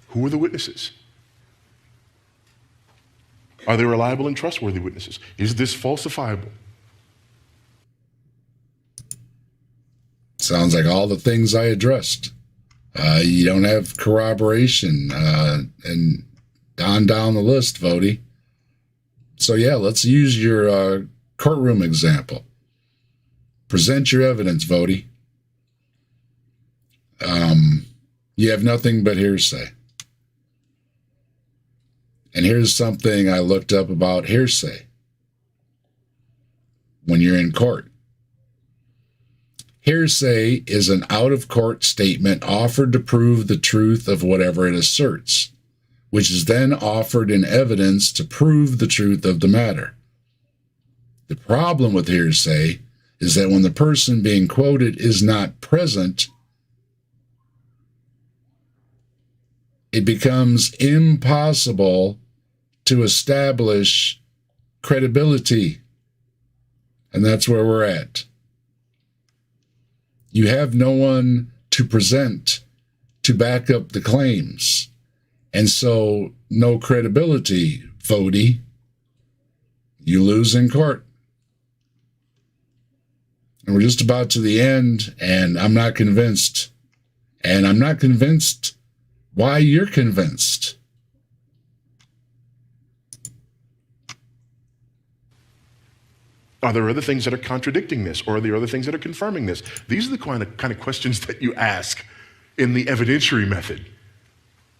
Who are the witnesses? Are they reliable and trustworthy witnesses? Is this falsifiable? Sounds like all the things I addressed. You don't have corroboration, and on down the list, Vodie. So yeah, let's use your courtroom example. Present your evidence, Vodie. You have nothing but hearsay. And here's something I looked up about hearsay when you're in court. Hearsay is an out-of-court statement offered to prove the truth of whatever it asserts, which is then offered in evidence to prove the truth of the matter. The problem with hearsay is that when the person being quoted is not present, it becomes impossible to establish credibility. And that's where we're at. You have no one to present to back up the claims. And so, no credibility, Vodie. You lose in court. And we're just about to the end, and I'm not convinced. And I'm not convinced why you're convinced. Are there other things that are contradicting this, or are there other things that are confirming this? These are the kind of questions that you ask in the evidentiary method.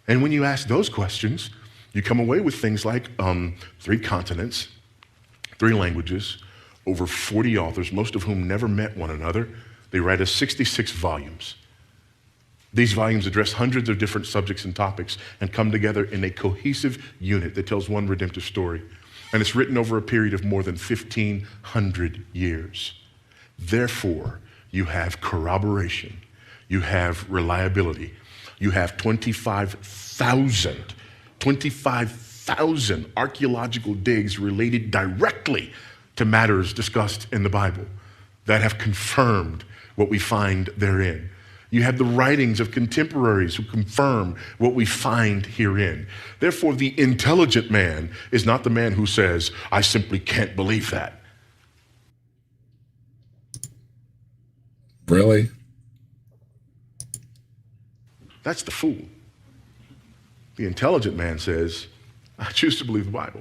And when you ask those questions, you come away with things like 3 continents, 3 languages, over 40 authors, most of whom never met one another. They write us 66 volumes. These volumes address hundreds of different subjects and topics and come together in a cohesive unit that tells one redemptive story. And it's written over a period of more than 1,500 years. Therefore, you have corroboration, you have reliability, you have 25,000 archaeological digs related directly to matters discussed in the Bible that have confirmed what we find therein. You have the writings of contemporaries who confirm what we find herein. Therefore, the intelligent man is not the man who says, I simply can't believe that. Really? That's the fool. The intelligent man says, I choose to believe the Bible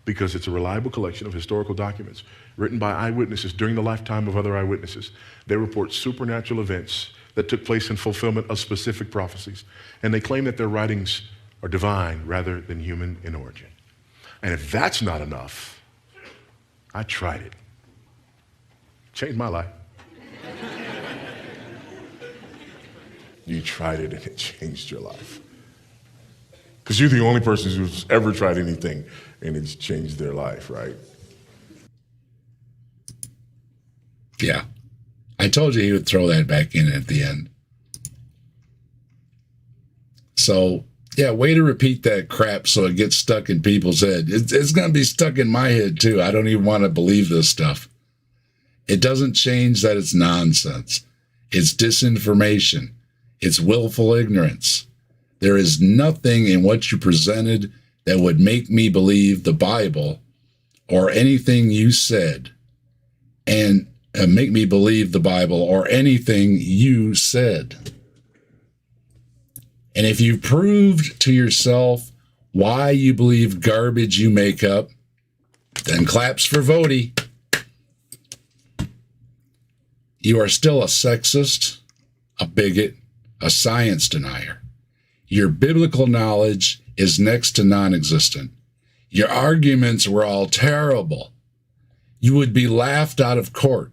because it's a reliable collection of historical documents written by eyewitnesses during the lifetime of other eyewitnesses. They report supernatural events that took place in fulfillment of specific prophecies. And they claim that their writings are divine rather than human in origin. And if that's not enough, I tried it. Changed my life. You tried it and it changed your life. Because you're the only person who's ever tried anything and it's changed their life, right? Yeah. I told you he would throw that back in at the end. So, yeah, way to repeat that crap so it gets stuck in people's head. It's going to be stuck in my head, too. I don't even want to believe this stuff. It doesn't change that it's nonsense. It's disinformation. It's willful ignorance. There is nothing in what you presented that would make me believe the Bible or anything you said, and make me believe the Bible or anything you said. And if you proved to yourself why you believe garbage you make up, then claps for Voddie. You are still a sexist, a bigot, a science denier. Your biblical knowledge is next to non-existent. Your arguments were all terrible. You would be laughed out of court.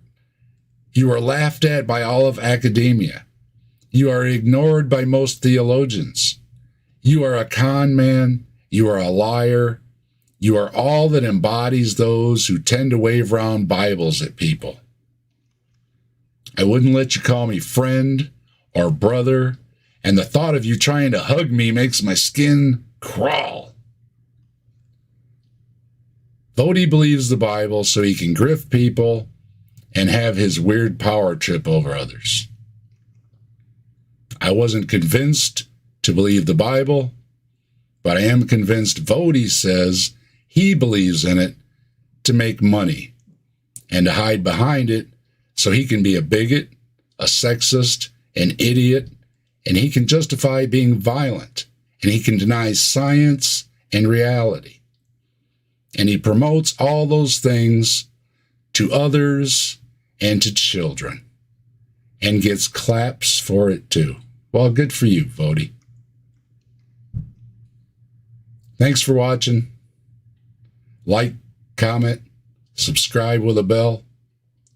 You are laughed at by all of academia. You are ignored by most theologians. You are a con man. You are a liar. You are all that embodies those who tend to wave around Bibles at people. I wouldn't let you call me friend or brother, and the thought of you trying to hug me makes my skin crawl. Voddie believes the Bible so he can grift people and have his weird power trip over others. I wasn't convinced to believe the Bible, but I am convinced Voddie says he believes in it to make money and to hide behind it so he can be a bigot, a sexist, an idiot, and he can justify being violent, and he can deny science and reality. And he promotes all those things to others and to children, and gets claps for it too. Well, good for you, Voddie. Thanks for watching. Like, comment, subscribe with a bell,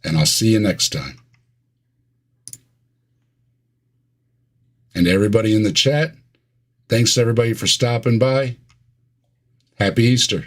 and I'll see you next time. And everybody in the chat, thanks everybody for stopping by. Happy Easter.